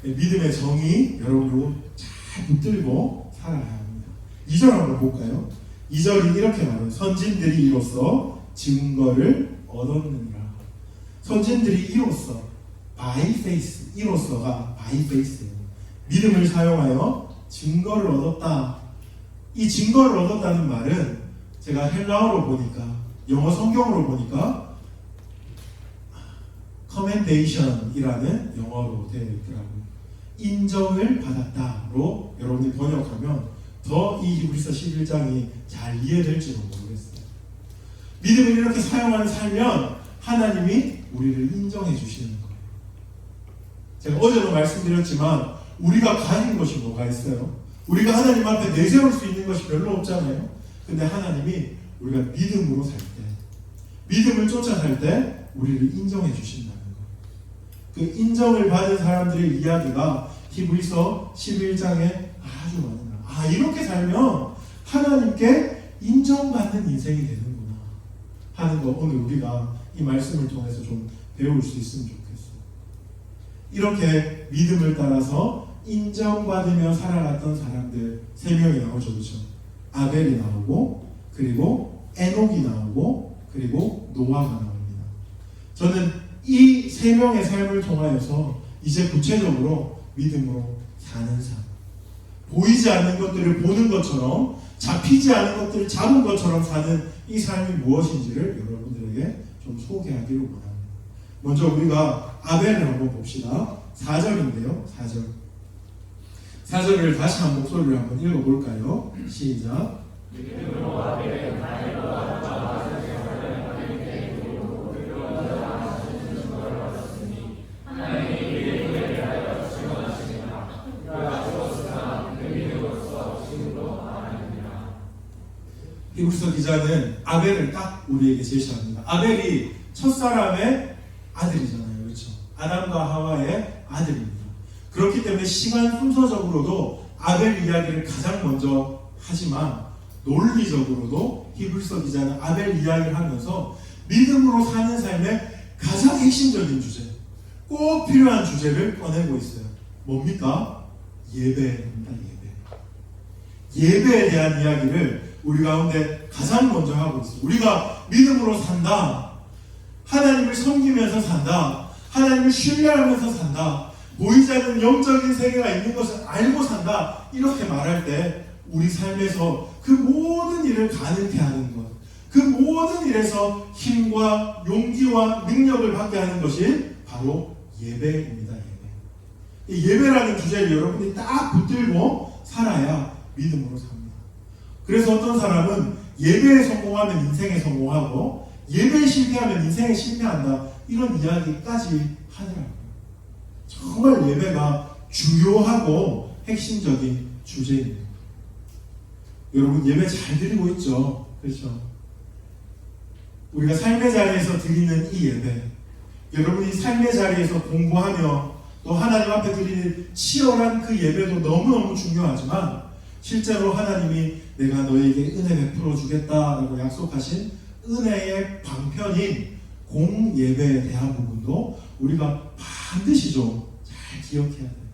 믿음의 정의 여러분 잘 붙들고 살아야 합니다. 2절 한번 볼까요? 2절이 이렇게 말해요. 선진들이 이로써 증거를 얻었느니라. 선진들이 이로써 by faith, 이로써가 by faith예요. 믿음을 사용하여 증거를 얻었다. 이 증거를 얻었다는 말은 제가 헬라어로 보니까, 영어 성경으로 보니까 commendation이라는 영어로 되어 있더라고요. 인정을 받았다로 여러분이 번역하면 더 이 히브리서 11장이 잘 이해될지도 모르겠어요. 믿음을 이렇게 사용하는 살면 하나님이 우리를 인정해 주시는 거예요. 제가 어제도 말씀드렸지만 우리가 가진 것이 뭐가 있어요? 우리가 하나님 앞에 내세울 수 있는 것이 별로 없잖아요. 근데 하나님이 우리가 믿음으로 살 때, 믿음을 쫓아 살 때 우리를 인정해 주신다는 거예요. 그 인정을 받은 사람들의 이야기가 히브리서 11장에 아주 많아요. 아, 이렇게 살면 하나님께 인정받는 인생이 되는구나 하는 거 오늘 우리가 이 말씀을 통해서 좀 배울 수 있으면 좋겠어요. 이렇게 믿음을 따라서 인정받으며 살아갔던 사람들 3명이 나오죠. 그렇죠? 아벨이 나오고, 그리고 에녹이 나오고, 그리고 노아가 나옵니다. 저는 이 3명의 삶을 통하여서 이제 구체적으로 믿음으로 사는 삶, 보이지 않는 것들을 보는 것처럼, 잡히지 않은 것들을 잡은 것처럼 사는 이 삶이 무엇인지를 여러분들에게 좀 소개하기를 원합니다. 먼저 우리가 아벨을 한번 봅시다. 4절인데요. 4절을 다시 한 목소리를 한번 읽어볼까요? 시작. 히브리서 기자는 아벨을 딱 우리에게 제시합니다. 아벨이 첫사람의 아들이잖아요. 그렇죠? 아담과 하와의 아들입니다. 그렇기 때문에 시간 순서적으로도 아벨 이야기를 가장 먼저 하지만 논리적으로도 히브리서 기자는 아벨 이야기를 하면서 믿음으로 사는 삶의 가장 핵심적인 주제, 꼭 필요한 주제를 꺼내고 있어요. 뭡니까? 예배입니다. 예배에 대한 이야기를 우리 가운데 가장 먼저 하고 있어요. 우리가 믿음으로 산다, 하나님을 섬기면서 산다, 하나님을 신뢰하면서 산다, 보이지 않는 영적인 세계가 있는 것을 알고 산다, 이렇게 말할 때 우리 삶에서 그 모든 일을 가능케 하는 것, 그 모든 일에서 힘과 용기와 능력을 받게 하는 것이 바로 예배입니다. 예배라는 주제를 여러분이 딱 붙들고 살아야 믿음으로 삽니다. 그래서 어떤 사람은 예배에 성공하면 인생에 성공하고 예배에 실패하면 인생에 실패한다, 이런 이야기까지 하더라고요. 정말 예배가 중요하고 핵심적인 주제입니다. 여러분 예배 잘 드리고 있죠? 그렇죠? 우리가 삶의 자리에서 드리는 이 예배, 여러분이 삶의 자리에서 공부하며 또 하나님 앞에 드리는 치열한 그 예배도 너무너무 중요하지만, 실제로 하나님이 내가 너에게 은혜 베풀어 주겠다라고 약속하신 은혜의 방편인 공예배에 대한 부분도 우리가 반드시 좀 잘 기억해야 돼요.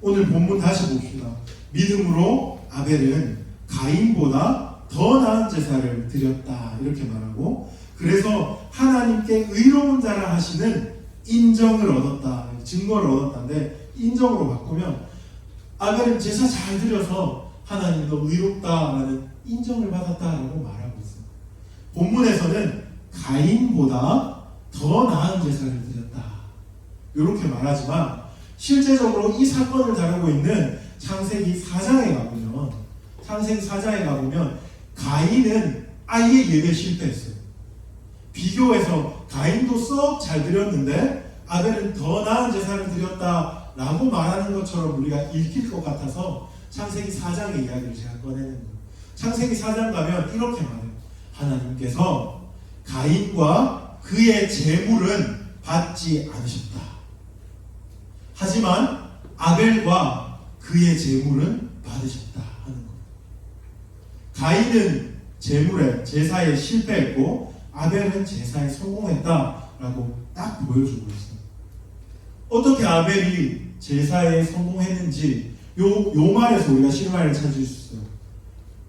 오늘 본문 다시 봅시다. 믿음으로 아벨은 가인보다 더 나은 제사를 드렸다, 이렇게 말하고, 그래서 하나님께 의로운 자라 하시는 인정을 얻었다, 증거를 얻었다인데, 인정으로 바꾸면 아벨은 제사 잘 드려서 하나님이 너 의롭다라는 인정을 받았다라고 말하고 있습니다. 본문에서는 가인보다 더 나은 제사를 드렸다, 이렇게 말하지만 실제적으로 이 사건을 다루고 있는 창세기 4장에 가보면 가인은 아예 예배 실패했어요. 비교해서 가인도 썩 잘 드렸는데 아벨은 더 나은 제사를 드렸다라고 말하는 것처럼 우리가 읽힐 것 같아서 창세기 4장의 이야기를 제가 꺼내는 거예요. 창세기 4장 가면 이렇게 말해요. 하나님께서 가인과 그의 재물은 받지 않으셨다. 하지만 아벨과 그의 재물은 받으셨다 하는 거예요. 가인은 제사에 실패했고 아벨은 제사에 성공했다라고 딱 보여주고 있어요. 어떻게 아벨이 제사에 성공했는지 요 말에서 우리가 실마리를 찾을 수 있어요.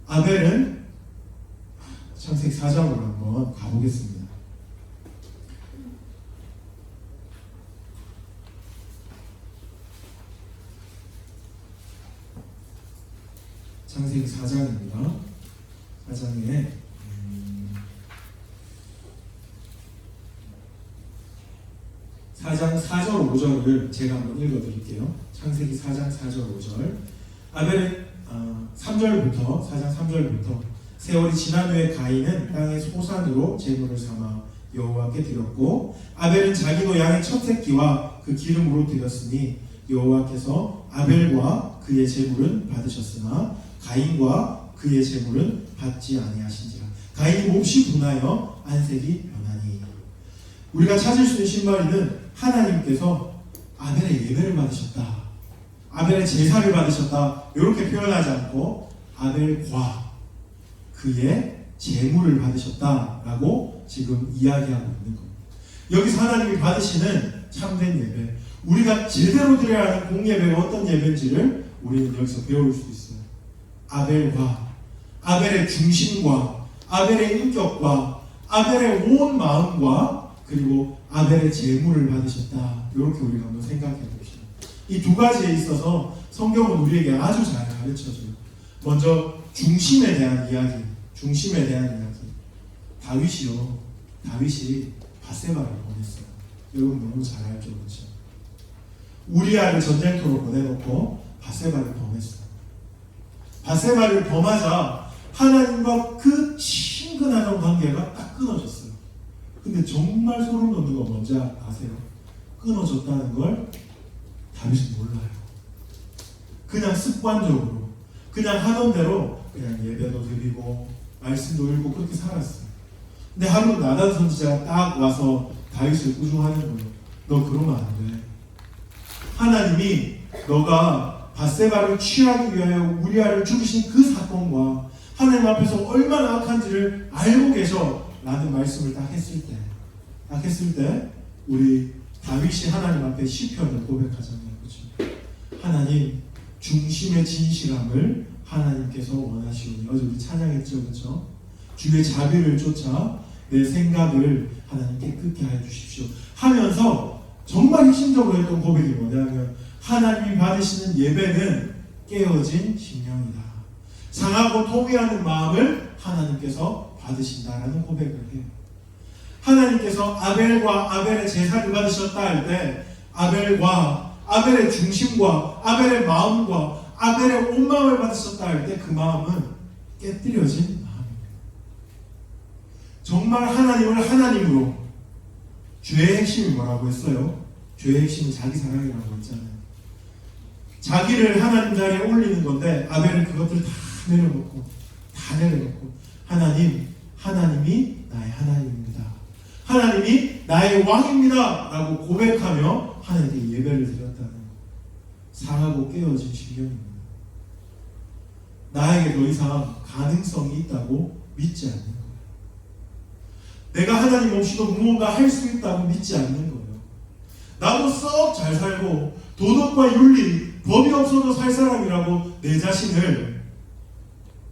아벨은 창세기 4장으로 한번 가보겠습니다. 창세기 4장입니다. 4장에 4장 4절 5절을 제가 한번 읽어드릴게요. 창세기 4장 4절 5절. 아벨은 3절부터 4장 3절부터 세월이 지난 후에 가인은 땅의 소산으로 제물을 삼아 여호와께 드렸고 아벨은 자기도 양의 첫 새끼와 그 기름으로 드렸으니 여호와께서 아벨과 그의 제물은 받으셨으나 가인과 그의 제물은 받지 아니하신지라. 가인이 몹시 분하여 안색이 변하니. 우리가 찾을 수 있는 신발이는 하나님께서 아벨의 예배를 받으셨다, 아벨의 제사를 받으셨다 이렇게 표현하지 않고 아벨과 그의 제물을 받으셨다라고 지금 이야기하고 있는 겁니다. 여기서 하나님이 받으시는 참된 예배, 우리가 제대로 드려야 하는 공예배가 어떤 예배인지를 우리는 여기서 배울 수 있어요. 아벨과 아벨의 중심과 아벨의 인격과 아벨의 온 마음과 그리고 아벨의 제물을 받으셨다. 이렇게 우리가 한번 생각해 봅시다. 이 두 가지에 있어서 성경은 우리에게 아주 잘 가르쳐줘요. 먼저 중심에 대한 이야기, 중심에 대한 이야기. 다윗이 밧세바를 보냈어요. 여러분 너무 잘 알죠, 그렇죠? 우리아를 전쟁터로 보내놓고 밧세바를 범했어요. 밧세바를 범하자 하나님과 그 친근한 관계가 딱 끊어졌어요. 근데 정말 소름 돋는 거 뭔지 아세요? 끊어졌다는 걸 다윗은 몰라요. 그냥 습관적으로 그냥 하던 대로 그냥 예배도 드리고 말씀도 읽고 그렇게 살았어요. 근데 하루 나단 선지자가 딱 와서 다윗을 꾸중하는 거예요. 너 그러면 안 돼. 하나님이 너가 밧세바를 취하기 위하여 우리아를 죽이신 그 사건과 하나님 앞에서 얼마나 악한지를 알고 계셔 라는 말씀을 딱 했을 때 우리 다윗이 하나님 앞에 시편을 고백하잖아요. 그렇죠? 하나님 중심의 진실함을 하나님께서 원하시오니. 어제 우리 찬양했죠. 그렇죠? 주의 자비를 쫓아 내 생각을 하나님 깨끗게 하여 주십시오 하면서 정말 핵심적으로 했던 고백이 뭐냐면 하나님이 받으시는 예배는 깨어진 심령이다. 상하고 통회하는 마음을 하나님께서 받으신다라는 고백을 해요. 하나님께서 아벨과 아벨의 제사를 받으셨다 할 때 아벨과 아벨의 중심과 아벨의 마음과 아벨의 온 마음을 받으셨다 할 때 그 마음은 깨뜨려진 마음입니다. 정말 하나님을 하나님으로. 죄의 핵심이 뭐라고 했어요? 죄의 핵심은 자기 사랑이라고 했잖아요. 자기를 하나님 자리에 올리는 건데 아벨은 그것들을 다 내려놓고 하나님이 나의 하나님입니다. 하나님이 나의 왕입니다 라고 고백하며 하나님께 예배를 드렸다는 상하고 깨어진 심령입니다. 나에게 더 이상 가능성이 있다고 믿지 않는 거예요. 내가 하나님 없이도 무언가 할 수 있다고 믿지 않는 거예요. 나도 썩 잘 살고 도덕과 윤리, 법이 없어도 살 사람이라고 내 자신을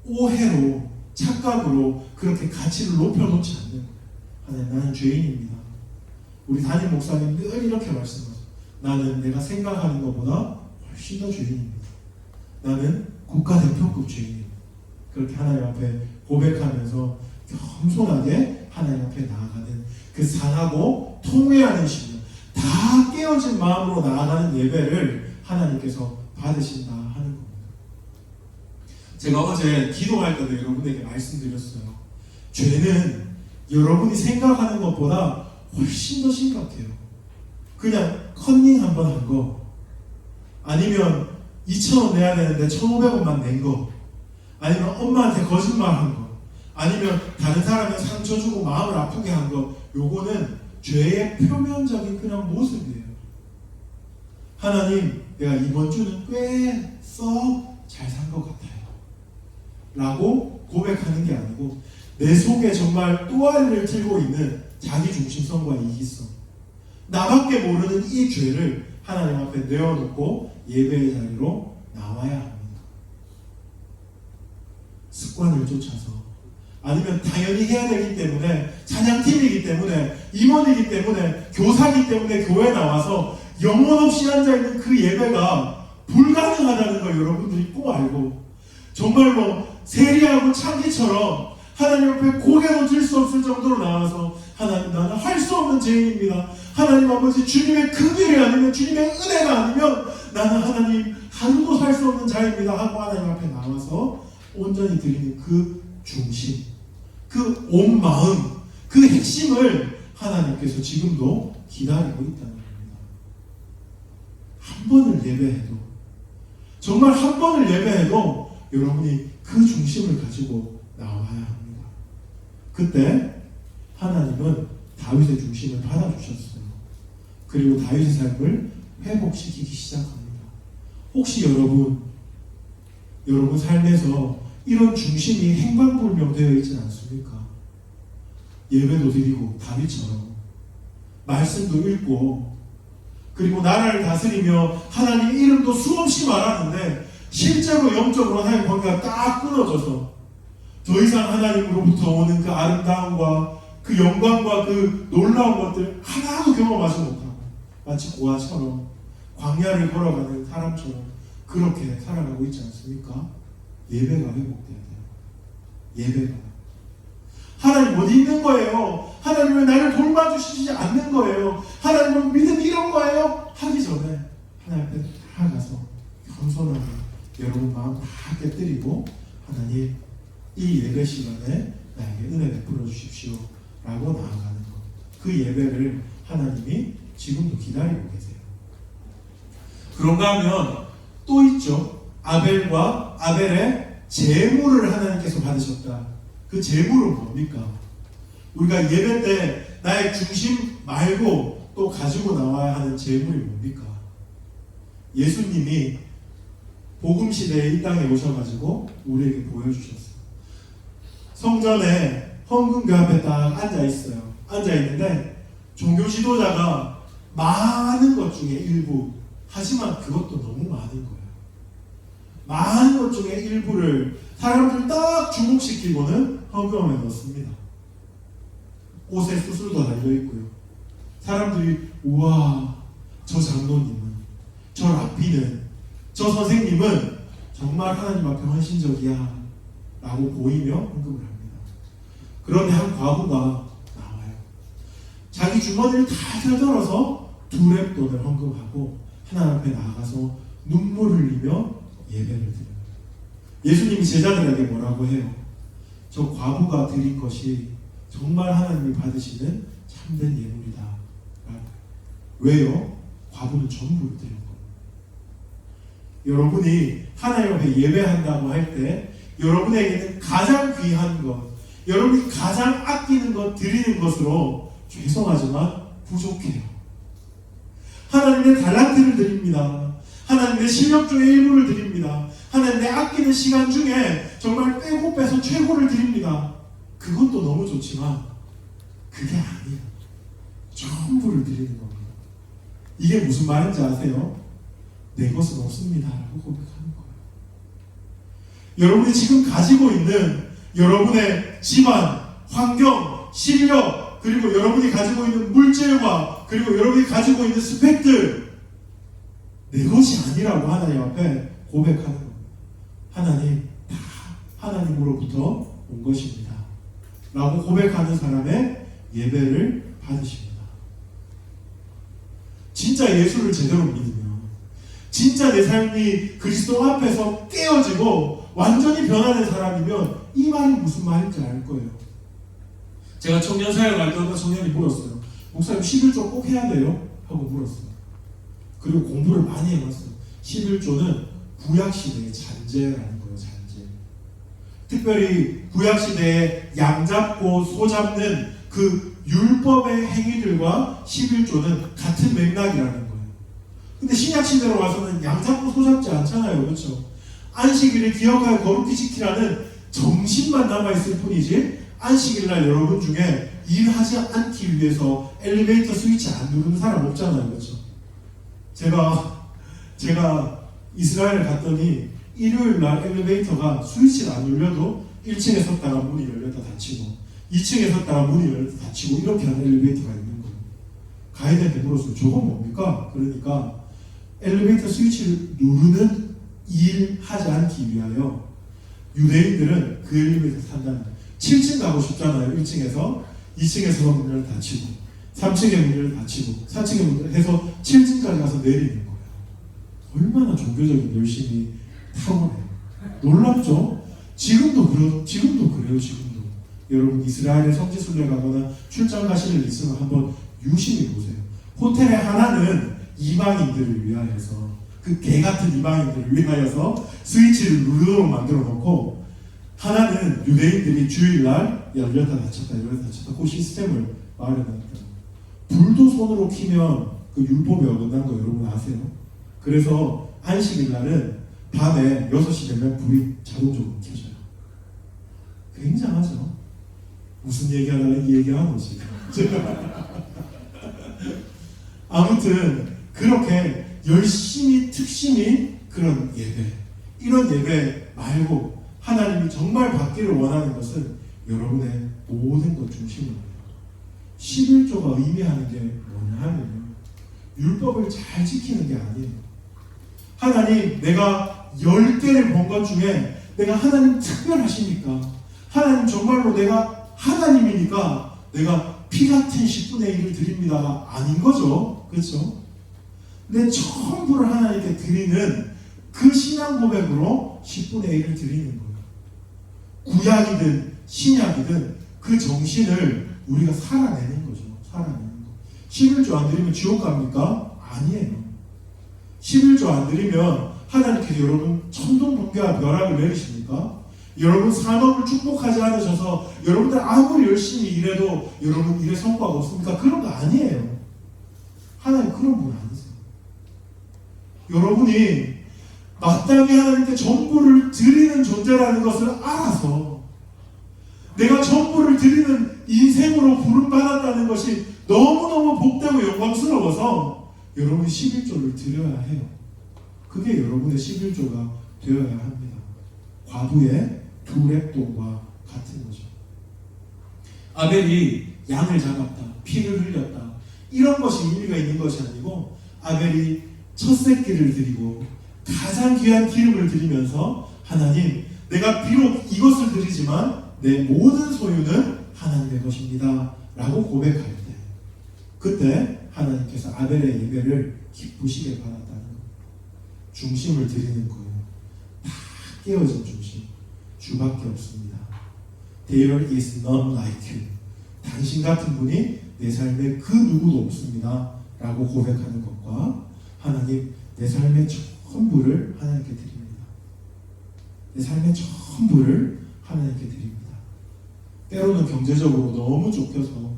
오해로, 착각으로 그렇게 가치를 높여놓지 않는 거예요. 하나님, 나는 죄인입니다. 우리 담임 목사님 늘 이렇게 말씀하세요. 나는 내가 생각하는 것보다 훨씬 더 죄인입니다. 나는 국가대표급 죄인입니다. 그렇게 하나님 앞에 고백하면서 겸손하게 하나님 앞에 나아가는 그 상하고 통회하는 심령, 다 깨어진 마음으로 나아가는 예배를 하나님께서 받으신다 하는 겁니다. 제가 어제 기도할 때도 여러분에게 말씀드렸어요. 죄는 여러분이 생각하는 것보다 훨씬 더 심각해요. 그냥 컨닝 한 번 한 거, 아니면 2,000원 내야 되는데 1,500원만 낸 거, 아니면 엄마한테 거짓말 한 거, 아니면 다른 사람의 상처 주고 마음을 아프게 한 거, 요거는 죄의 표면적인 그냥 모습이에요. 하나님, 내가 이번 주는 꽤 썩 잘 산 것 같아요 라고 고백하는 게 아니고, 내 속에 정말 또아리를 틀고 있는 자기중심성과 이기성, 나밖에 모르는 이 죄를 하나님 앞에 내어놓고 예배의 자리로 나와야 합니다. 습관을 쫓아서, 아니면 당연히 해야 되기 때문에, 찬양팀이기 때문에, 임원이기 때문에, 교사이기 때문에 교회에 나와서 영혼 없이 앉아있는 그 예배가 불가능하다는 걸 여러분들이 꼭 알고, 정말로 세리하고 창기처럼 하나님 앞에 고개도 들 수 없을 정도로 나와서, 하나님, 나는 할 수 없는 죄인입니다. 하나님 아버지, 주님의 긍휼이 아니면, 주님의 은혜가 아니면 나는 하나님 하루도 살 수 없는 자입니다 하고 하나님 앞에 나와서 온전히 드리는 그 중심, 그 온 마음, 그 핵심을 하나님께서 지금도 기다리고 있다는 겁니다. 한 번을 예배해도, 정말 한 번을 예배해도 여러분이 그 중심을 가지고 나와야 합니다. 그때 하나님은 다윗의 중심을 받아주셨어요. 그리고 다윗의 삶을 회복시키기 시작합니다. 혹시 여러분 삶에서 이런 중심이 행방불명되어 있지 않습니까? 예배도 드리고 다윗처럼 말씀도 읽고, 그리고 나라를 다스리며 하나님 이름도 수없이 말하는데 실제로 영적으로 하나님 관계가 딱 끊어져서 더 이상 하나님으로부터 오는 그 아름다움과 그 영광과 그 놀라운 것들 하나도 경험하지 못하고, 마치 고아처럼 광야를 걸어가는 사람처럼 그렇게 살아가고 있지 않습니까? 예배가 회복돼야 돼요. 예배가. 하나님 어디 있는 거예요? 하나님 왜 나를 돌봐주시지 않는 거예요? 하나님은 믿음이 이런 거예요? 하기 전에 하나님 앞에 나아가서 겸손하게 여러분 마음 다 깨뜨리고, 하나님 이 예배 시간에 나에게 은혜 베풀어 주십시오 라고 나아가는 것, 그 예배를 하나님이 지금도 기다리고 계세요. 그런가 하면 또 있죠. 아벨의 제물을 하나님께서 받으셨다. 그 제물은 뭡니까? 우리가 예배 때 나의 중심 말고 또 가지고 나와야 하는 제물이 뭡니까? 예수님이 복음시대에 이 땅에 오셔가지고 우리에게 보여주셨어요. 성전에 헌금교 앞에 딱 앉아있어요. 앉아있는데 종교 지도자가 많은 것 중에 일부, 하지만 그것도 너무 많은 거예요. 많은 것 중에 일부를 사람들 딱 주목시키고는 헌금함에 넣습니다. 옷에 수술도 달려있고요. 사람들이 우와, 저 장로님은, 저 랍비는, 저 선생님은 정말 하나님 앞에 헌신적이야 라고 보이며 헌금을 합니다. 그런데 한 과부가 나와요. 자기 주머니를 달달 덜어서 2렙돈을 헌금하고 하나님 앞에 나가서 눈물을 흘리며 예배를 드려요. 예수님이 제자들에게 뭐라고 해요? 저 과부가 드린 것이 정말 하나님이 받으시는 참된 예물이다. 왜요? 과부는 전부를 드린 겁니다. 여러분이 하나님 앞에 예배한다고 할 때 여러분에게는 가장 귀한 것, 여러분이 가장 아끼는 것 드리는 것으로 죄송하지만 부족해요. 하나님의 달란트를 드립니다. 하나님의 실력 중에 일부를 드립니다. 하나님의 아끼는 시간 중에 정말 빼고 빼서 최고를 드립니다. 그것도 너무 좋지만 그게 아니에요. 전부를 드리는 겁니다. 이게 무슨 말인지 아세요? 내 것은 없습니다 라고 고백하는 거예요. 여러분이 지금 가지고 있는 여러분의 집안, 환경, 실력, 그리고 여러분이 가지고 있는 물질과, 그리고 여러분이 가지고 있는 스펙들, 내 것이 아니라고 하나님 앞에 고백하는 겁니다. 하나님, 다 하나님으로부터 온 것입니다 라고 고백하는 사람의 예배를 받으십니다. 진짜 예수를 제대로 믿으면, 진짜 내 삶이 그리스도 앞에서 깨어지고 완전히 변화된 사람이면 이 말이 무슨 말인지 알 거예요. 제가 청년 사역을 할 때 어떤 청년이 물었어요. 목사님 11조 꼭 해야 돼요? 하고 물었어요. 그리고 공부를 많이 해봤어요. 11조는 구약시대의 잔재라는 거예요. 잔재. 특별히 구약시대에 양 잡고 소 잡는 그 율법의 행위들과 11조는 같은 맥락이라는 거예요. 근데 신약시대로 와서는 양 잡고 소 잡지 않잖아요. 그렇죠? 안식일을 기억하여 거룩히 지키라는 정신만 남아있을 뿐이지 안식일날 여러분 중에 일하지 않기 위해서 엘리베이터 스위치 안 누르는 사람 없잖아요. 그렇죠? 제가 이스라엘 갔더니 일요일날 엘리베이터가 스위치를 안 눌려도 1층에 섰다가 문이 열렸다 닫히고 2층에 섰다가 문이 열렸다 닫히고 이렇게 하는 엘리베이터가 있는 거예요. 가이드한테 물었어요. 저건 뭡니까? 그러니까 엘리베이터 스위치를 누르는 일 하지 않기 위하여 유대인들은 그 엘리베이터 탄다는 거예요. 7층 가고 싶잖아요. 1층에서 2층에서 문을 닫히고 3층에 문을 닫히고 4층에 문을 해서 7층까지 가서 내리는 거예요. 얼마나 종교적인 열심이 타고나요. 놀랍죠? 지금도 그래요. 지금도. 여러분 이스라엘에 성지순례 가거나 출장 가실 일 있으면 한번 유심히 보세요. 호텔의 하나는 이방인들을 위하여서 그 개 같은 이방인들을 위하여서 스위치를 누르도록 만들어 놓고 하나는 유대인들이 주일날 열렸다 닫혔다 그 시스템을 마련했다. 불도 손으로 켜면 그 율법에 어긋난 거 여러분 아세요? 그래서 안식일날은 밤에 6시 되면 불이 자동적으로 켜져요. 굉장하죠? 무슨 얘기하다가 이 얘기하는 거지. 아무튼 그렇게 열심히 특심히 그런 예배, 이런 예배 말고 하나님이 정말 받기를 원하는 것은 여러분의 모든 것 중심으로 11조가 의미하는 게 뭐냐 하면 율법을 잘 지키는 게 아니에요. 하나님 내가 10개를 본 것 중에 내가 하나님 특별하십니까? 하나님 정말로 내가 하나님이니까 내가 피 같은 10분의 1을 드립니다가 아닌 거죠. 그렇죠? 내 전부를 하나님께 드리는 그 신앙 고백으로 10분의 1을 드리는 거예요. 구약이든 신약이든 그 정신을 우리가 살아내는 거죠. 살아내는 거. 11조 안 드리면 지옥 갑니까? 아니에요. 11조 안 드리면 하나님께서 여러분 천둥번개와 벼락을 내리십니까? 여러분 산업을 축복하지 않으셔서 여러분들 아무리 열심히 일해도 여러분 일에 성과가 없습니까? 그런 거 아니에요. 하나님 그런 분 아니세요. 여러분이 마땅히 하나님께 전부를 드리는 존재라는 것을 알아서 내가 전부를 드리는 인생으로 부름받았다는 것이 너무너무 복되고 영광스러워서 여러분이 11조를 드려야 해요. 그게 여러분의 11조가 되어야 합니다. 과부의 두 랩돈과 같은 거죠. 아벨이 양을 잡았다, 피를 흘렸다, 이런 것이 의미가 있는 것이 아니고 아벨이 첫 새끼를 드리고 가장 귀한 기름을 드리면서 하나님 내가 비록 이것을 드리지만 내 모든 소유는 하나님의 것입니다 라고 고백할 때 그때 하나님께서 아벨의 예배를 기쁘시게 받았다는 것. 중심을 드리는 거예요. 다 깨어진 중심 주밖에 없습니다. There is none like you. 당신 같은 분이 내 삶에 그 누구도 없습니다 라고 고백하는 것과 하나님 내 삶의 전부를 하나님께 드립니다. 내 삶의 전부를 하나님께 드립니다. 때로는 경제적으로 너무 쫓겨서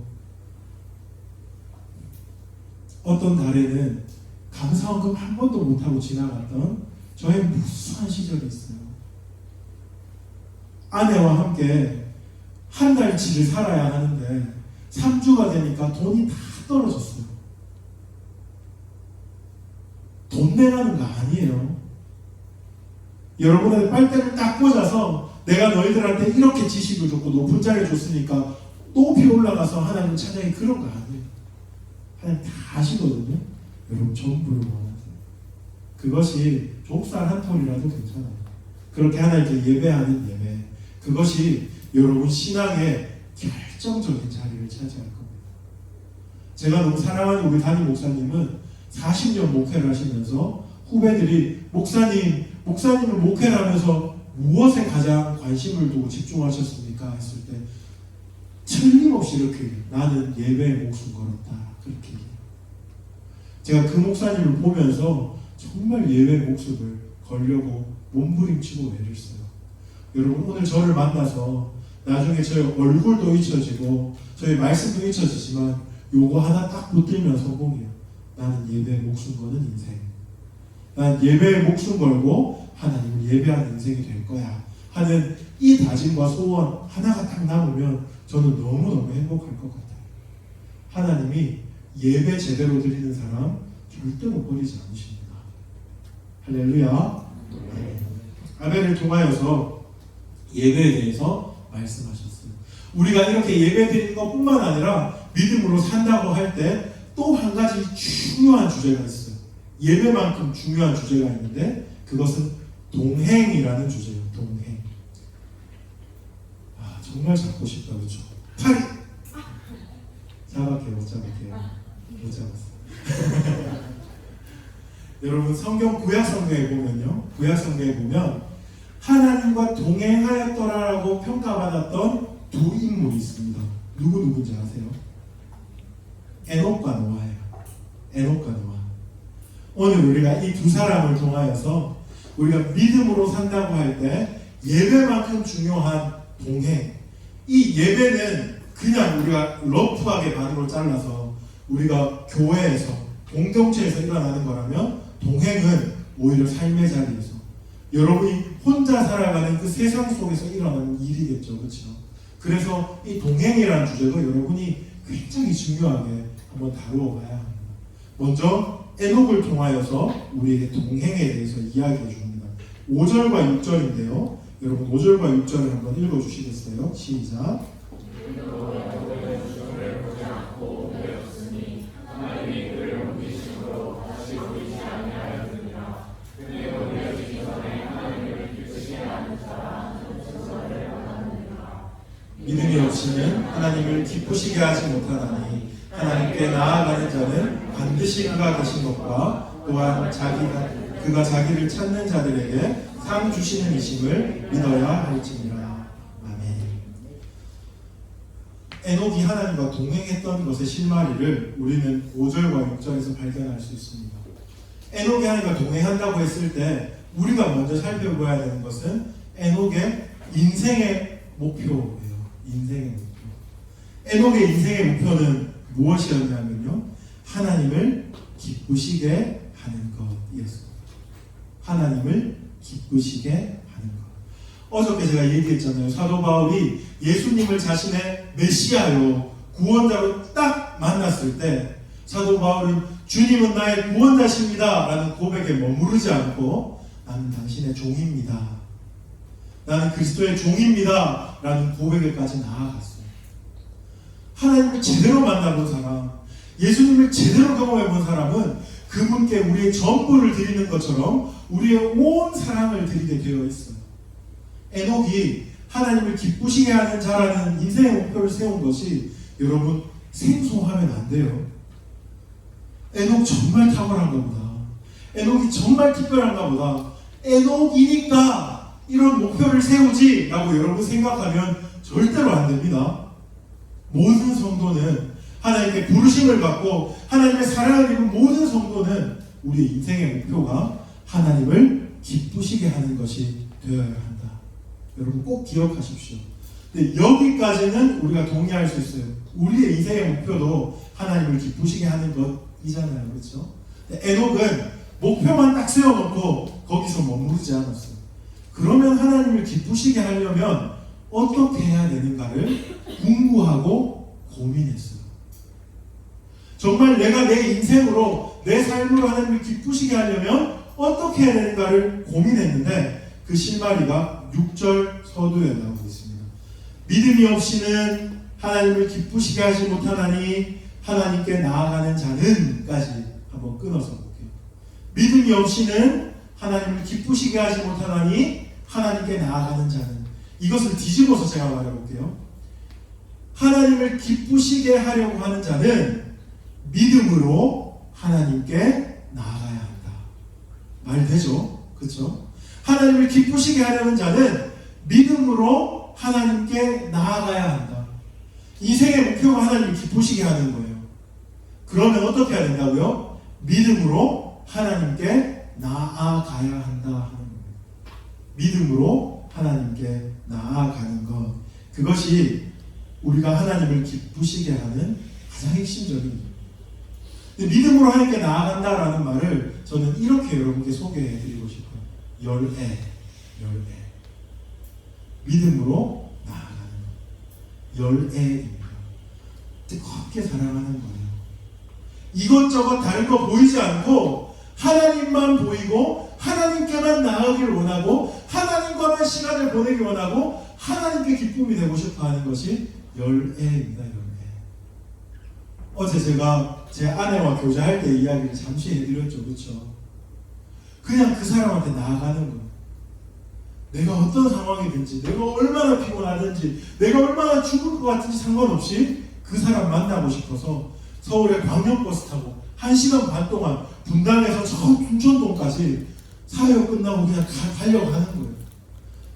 어떤 달에는 감사원금 한 번도 못하고 지나갔던 저의 무수한 시절이 있어요. 아내와 함께 한 달치를 살아야 하는데 3주가 되니까 돈이 다 떨어졌어요. 돈 내라는 거 아니에요. 여러분의 빨대를 딱 꽂아서 내가 너희들한테 이렇게 지식을 줬고 높은 자리를 줬으니까 높이 올라가서 하나님을 찬양해 그런 거 아니에요. 하나님 다 아시거든요. 여러분 전부를 원하세요. 그것이 족살 한 톨이라도 괜찮아요. 그렇게 하나님께 예배하는 예배, 그것이 여러분 신앙의 결정적인 자리를 차지할 겁니다. 제가 너무 사랑하는 우리 담임 목사님은 40년 목회를 하시면서 후배들이 목사님을 목회를 하면서 무엇에 가장 관심을 두고 집중하셨습니까? 했을 때 틀림없이 이렇게 나는 예배에 목숨 걸었다. 그렇게 얘기해요. 제가 그 목사님을 보면서 정말 예배에 목숨을 걸려고 몸부림치고 애를 써요. 여러분 오늘 저를 만나서 나중에 저의 얼굴도 잊혀지고 저의 말씀도 잊혀지지만 요거 하나 딱 붙들면 성공이에요. 나는 예배에 목숨 거는 인생. 난 예배에 목숨 걸고 하나님을 예배하는 인생이 될 거야 하는 이 다짐과 소원 하나가 딱 남으면 저는 너무너무 행복할 것 같아요. 하나님이 예배 제대로 드리는 사람 절대로 버리지 않으십니다. 할렐루야. 네. 아벨을 통하여서 예배에 대해서 말씀하셨어요. 우리가 이렇게 예배 드리는 것뿐만 아니라 믿음으로 산다고 할 때 또 한 가지 중요한 주제가 있어요. 예배만큼 중요한 주제가 있는데 그것은 동행이라는 주제예요. 동행. 아 정말 잡고 싶다 그렇죠? 팔이 잡았게요. 못 잡았어. 여러분 성경 구약 성경에 보면 하나님과 동행하였더라라고 평가받았던 두 인물이 있습니다. 누군지 아세요? 에녹과 노아예요. 에녹과 노아. 오늘 우리가 이 두 사람을 통하여서 우리가 믿음으로 산다고 할 때 예배만큼 중요한 동행. 이 예배는 그냥 우리가 러프하게 반으로 잘라서 우리가 교회에서 공동체에서 일어나는 거라면 동행은 오히려 삶의 자리에서 여러분이 혼자 살아가는 그 세상 속에서 일어나는 일이겠죠. 그렇죠? 그래서 이 동행이라는 주제도 여러분이 굉장히 중요하게 한번 다루어 봐야 합니다. 먼저 에녹을 통하여서 우리에게 동행에 대해서 이야기해 줍니다. 5절과 6절인데요. 여러분 5절과 6절을 한번 읽어 주시겠어요? 시작. 믿음이 없이는 하나님을 기쁘시게 하지 못하나니 하나님께 나아가는 자는 반드시 그가 계신 것과 또한 그가 자기를 찾는 자들에게 상 주시는 이심을 믿어야 할지니라. 아멘. 에녹이 하나님과 동행했던 것의 실마리를 우리는 5절과 6절에서 발견할 수 있습니다. 에녹이 하나님과 동행한다고 했을 때 우리가 먼저 살펴봐야 되는 것은 에녹의 인생의 목표예요. 인생의 목표. 에녹의 인생의 목표는 무엇이었냐면요. 하나님을 기쁘시게 하는 것이었습니다. 하나님을 기쁘시게 하는 것. 어저께 제가 얘기했잖아요. 사도 바울이 예수님을 자신의 메시아요, 구원자로 딱 만났을 때 사도 바울은 주님은 나의 구원자십니다 라는 고백에 머무르지 않고 나는 당신의 종입니다. 나는 그리스도의 종입니다 라는 고백에까지 나아갔어요. 하나님을 제대로 만나본 사람, 예수님을 제대로 경험해본 사람은 그분께 우리의 전부를 드리는 것처럼 우리의 온 사랑을 드리게 되어 있어요. 에녹이 하나님을 기쁘시게 하는 자라는 인생의 목표를 세운 것이 여러분 생소하면 안 돼요. 에녹 정말 탁월한가 보다. 에녹이 정말 특별한가 보다. 에녹이니까 이런 목표를 세우지 라고 여러분 생각하면 절대로 안 됩니다. 모든 성도는 하나님의 부르심을 받고 하나님의 사랑을 입은 모든 성도는 우리의 인생의 목표가 하나님을 기쁘시게 하는 것이 되어야 한다. 여러분 꼭 기억하십시오. 근데 여기까지는 우리가 동의할 수 있어요. 우리의 인생의 목표도 하나님을 기쁘시게 하는 것이잖아요. 그렇죠? 에녹은 목표만 딱 세워놓고 거기서 머무르지 않았어요. 그러면 하나님을 기쁘시게 하려면 어떻게 해야 되는가를 공부하고 고민했어요. 정말 내가 내 인생으로 내 삶으로 하나님을 기쁘시게 하려면 어떻게 해야 되는가를 고민했는데 그 실마리가 6절 서두에 나오고 있습니다. 믿음이 없이는 하나님을 기쁘시게 하지 못하나니 하나님께 나아가는 자는까지 한번 끊어서 볼게요. 믿음이 없이는 하나님을 기쁘시게 하지 못하나니 하나님께 나아가는 자는, 이것을 뒤집어서 제가 말해볼게요. 하나님을 기쁘시게 하려고 하는 자는 믿음으로 하나님께 나아가야 한다. 말 되죠? 그렇죠? 하나님을 기쁘시게 하려는 자는 믿음으로 하나님께 나아가야 한다. 인생의 목표가 하나님을 기쁘시게 하는 거예요. 그러면 어떻게 해야 된다고요? 믿음으로 하나님께 나아가야 한다 하는 거예요. 믿음으로 하나님께 나아가는 것, 그것이 우리가 하나님을 기쁘시게 하는 가장 핵심적인 거예요. 믿음으로 하나님께 나아간다라는 말을 저는 이렇게 여러분께 소개해드리고 싶어요. 열애. 믿음으로 나아가는 것. 열애입니다. 뜨겁게 사랑하는 거예요. 이것저것 다른 거 보이지 않고 하나님만 보이고 하나님께만 나아가길 원하고 하나님과만 시간을 보내기 원하고 하나님께 기쁨이 되고 싶어 하는 것이 열애입니다. 열애. 어제 제가 제 아내와 교제할 때 이야기를 잠시 해드렸죠. 그렇죠? 그냥 그 사람한테 나아가는 거예요. 내가 어떤 상황이든지, 내가 얼마나 피곤하든지, 내가 얼마나 죽을 것 같은지 상관없이 그 사람 만나고 싶어서 서울에 광역버스 타고 1시간 반 동안 분당에서 저 춘천동까지 사회가 끝나고 그냥 달려가는 거예요.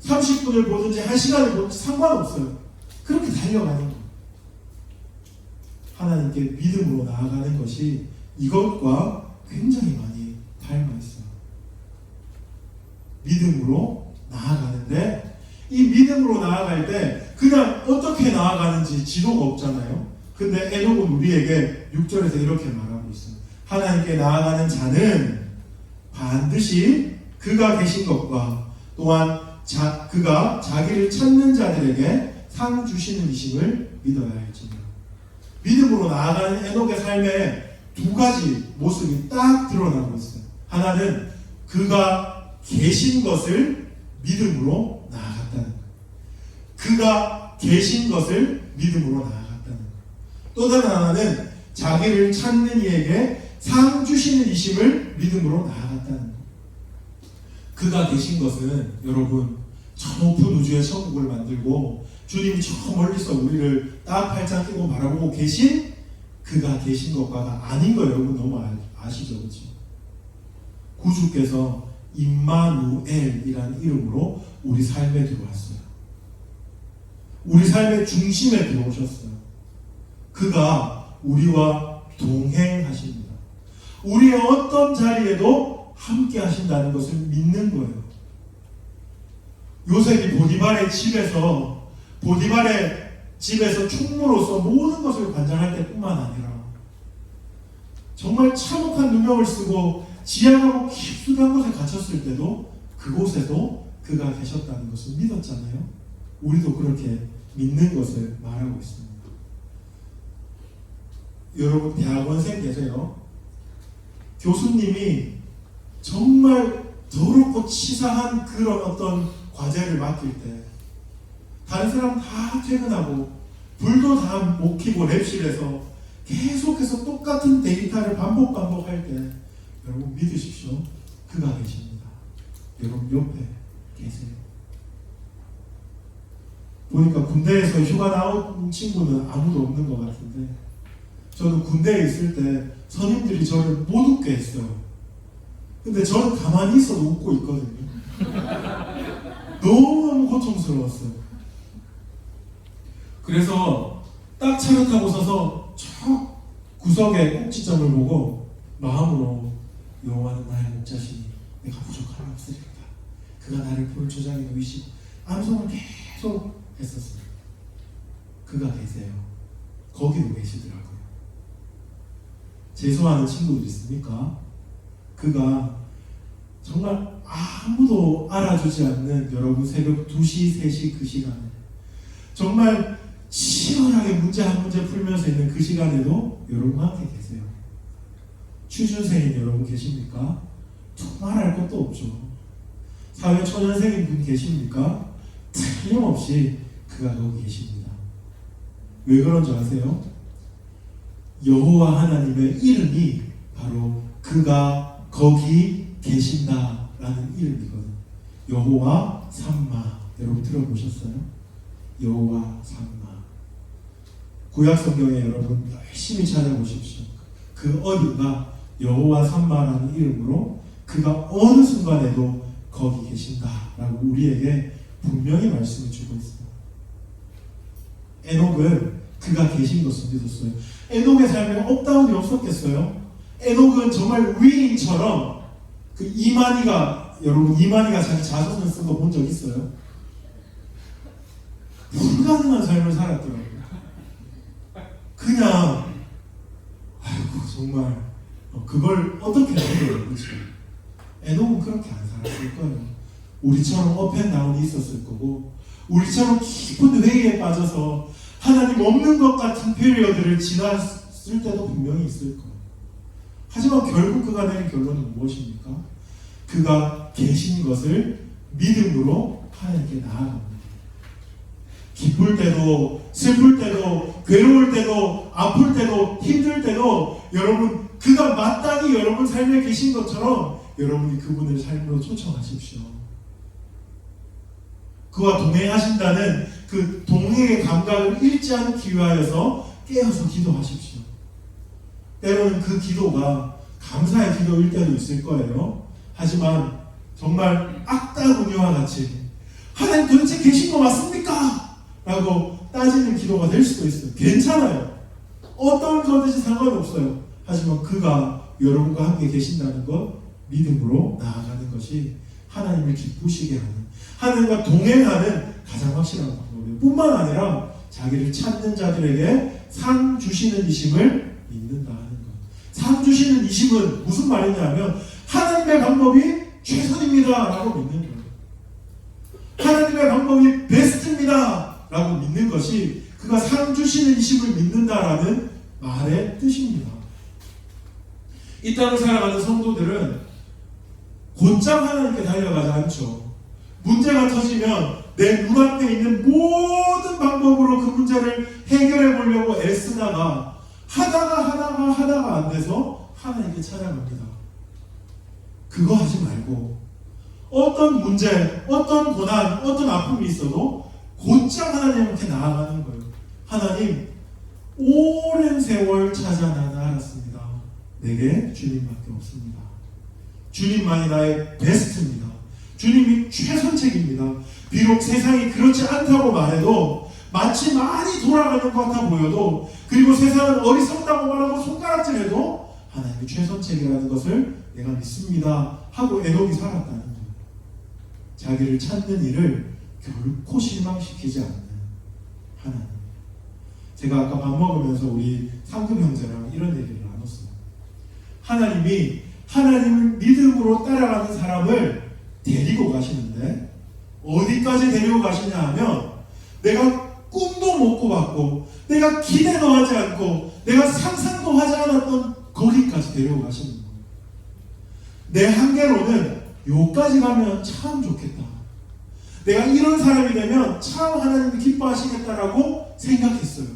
30분을 보든지 1시간을 보든지 상관없어요. 그렇게 달려가는 거예요. 하나님께 믿음으로 나아가는 것이 이것과 굉장히 많이 닮아 있어요. 믿음으로 나아가는데 이 믿음으로 나아갈 때 그냥 어떻게 나아가는지 지도가 없잖아요. 근데 에녹은 우리에게 6절에서 이렇게 말하고 있어요. 하나님께 나아가는 자는 반드시 그가 계신 것과 또한 그가 자기를 찾는 자들에게 상 주시는 이심을 믿어야 할지니라. 믿음으로 나아가는 에녹의 삶에 두 가지 모습이 딱 드러나고 있어요. 하나는 그가 계신 것을 믿음으로 나아갔다는 것. 그가 계신 것을 믿음으로 나아갔다는 것. 또 다른 하나는 자기를 찾는 이에게 상 주시는 이심을 믿음으로 나아갔다는 것. 그가 계신 것은 여러분 저 높은 우주의 천국을 만들고 주님이 저 멀리서 우리를 딱 팔짱 끼고 바라보고 계신 그가 계신 것과가 아닌 거 여러분 너무 아시죠? 그렇죠? 구주께서 임마누엘이라는 이름으로 우리 삶에 들어왔어요. 우리 삶의 중심에 들어오셨어요. 그가 우리와 동행하십니다. 우리의 어떤 자리에도 함께 하신다는 것을 믿는 거예요. 요셉이 보디발의 집에서 총무로서 모든 것을 관장할 때뿐만 아니라 정말 참혹한 누명을 쓰고 지하하고 깊숙한 곳에 갇혔을 때도 그곳에도 그가 계셨다는 것을 믿었잖아요. 우리도 그렇게 믿는 것을 말하고 있습니다. 여러분 대학원생 계세요? 교수님이 정말 더럽고 치사한 그런 어떤 과제를 맡길 때 다른 사람 다 퇴근하고 불도 다 못 켜고 랩실에서 계속해서 똑같은 데이터를 반복할 때 여러분 믿으십시오. 그가 계십니다. 여러분 옆에 계세요. 보니까 군대에서 휴가 나온 친구는 아무도 없는 것 같은데 저는 군대에 있을 때 선임들이 저를 못 웃게 했어요. 근데 저는 가만히 있어도 웃고 있거든요. 너무 고통스러웠어요. 그래서 딱 차를 타고 서서 저 구석에 꼭지점을 보고 마음으로 여호와는 나의 목자시니 내가 부족함이 없으리로다. 그가 나를 볼 조장에 놓이시고 암송을 계속 했었어요. 그가 계세요. 거기도 계시더라고요. 재수하는 친구들 있습니까? 그가 정말 아무도 알아주지 않는 여러분 새벽 2시, 3시 그 시간에 정말 치열하게 문제 한 문제 풀면서 있는 그 시간에도 여러분 함께 계세요. 취준생인 여러분 계십니까? 말할 것도 없죠. 사회초년생인 분 계십니까? 틀림없이 그가 거기 계십니다. 왜 그런 줄 아세요? 여호와 하나님의 이름이 바로 그가 거기 계신다라는 이름이거든요. 여호와 삼마 여러분 들어보셨어요? 여호와 삼마 구약 성경에 여러분 열심히 찾아보십시오. 그 어디가 여호와 삼마라는 이름으로 그가 어느 순간에도 거기 계신다라고 우리에게 분명히 말씀해 주고 있어요. 에녹은 그가 계신 것을 믿었어요. 에녹의 삶에 업다운이 없었겠어요? 에녹은 정말 위인처럼 그 여러분 이만희가 자기 자서전 쓴 거 본 적 있어요? 불가능한 삶을 살았더라고요. 그냥 아이고 정말 그걸 어떻게 해요? 그렇죠? 에녹은 그렇게 안 살았을 거예요. 우리처럼 업앤다운이 있었을 거고 우리처럼 깊은 회의에 빠져서 하나님 없는 것 같은 페리어드를 지났을 때도 분명히 있을 거예요. 하지만 결국 그가 내린 결론은 무엇입니까? 그가 계신 것을 믿음으로 하나님께 나아갑니다. 기쁠 때도 슬플 때도 괴로울 때도 아플 때도 힘들 때도 여러분 그가 마땅히 여러분 삶에 계신 것처럼 여러분이 그분을 삶으로 초청하십시오. 그와 동행하신다는 그 동행의 감각을 잃지 않기 위하여서 깨어서 기도하십시오. 때로는 그 기도가 감사의 기도일 때도 있을 거예요. 하지만 정말 악다구니와 같이 하나님 도대체 계신 거 맞습니까? 라고 따지는 기도가 될 수도 있어요. 괜찮아요. 어떤 거든지 상관없어요. 하지만 그가 여러분과 함께 계신다는 것 믿음으로 나아가는 것이 하나님을 기쁘시게 하는, 하나님과 동행하는 가장 확실한 방법이에요. 뿐만 아니라 자기를 찾는 자들에게 상 주시는 이심을 믿는다 하는 것. 상 주시는 이심은 무슨 말이냐면 하나님의 방법이 최선입니다 라고 믿는 거예요. 하나님의 방법이 베스트입니다 라고 믿는 것이 그가 상 주시는 이심을 믿는다라는 말의 뜻입니다. 이 땅을 살아가는 성도들은 곧장 하나님께 달려가지 않죠. 문제가 터지면 내 눈앞에 있는 모든 방법으로 그 문제를 해결해 보려고 애쓰다가 하다가 안 돼서 하나님께 찾아갑니다. 그거 하지 말고 어떤 문제, 어떤 고난, 어떤 아픔이 있어도 곧장 하나님께 나아가는 거예요. 하나님, 오랜 세월 찾아 나는 알았습니다. 내게 주님밖에 없습니다. 주님만이 나의 베스트입니다. 주님이 최선책입니다. 비록 세상이 그렇지 않다고 말해도 마치 많이 돌아가는 것 같아 보여도 그리고 세상은 어리석다고 말하고 손가락질해도 하나님이 최선책이라는 것을 내가 믿습니다 하고 에녹이 살았다는 거예요. 자기를 찾는 일을 결코 실망시키지 않는 하나님. 제가 아까 밥 먹으면서 우리 상금 형제랑 이런 얘기를 나눴어요. 하나님이 하나님을 믿음으로 따라가는 사람을 데리고 가시는데 어디까지 데리고 가시냐 하면 내가 꿈도 못 꿔봤고 내가 기대도 하지 않고 내가 상상도 하지 않았던 거기까지 데리고 가시는 거예요. 내 한계로는 여기까지 가면 참 좋겠다. 내가 이런 사람이 되면 참 하나님이 기뻐하시겠다라고 생각했어요.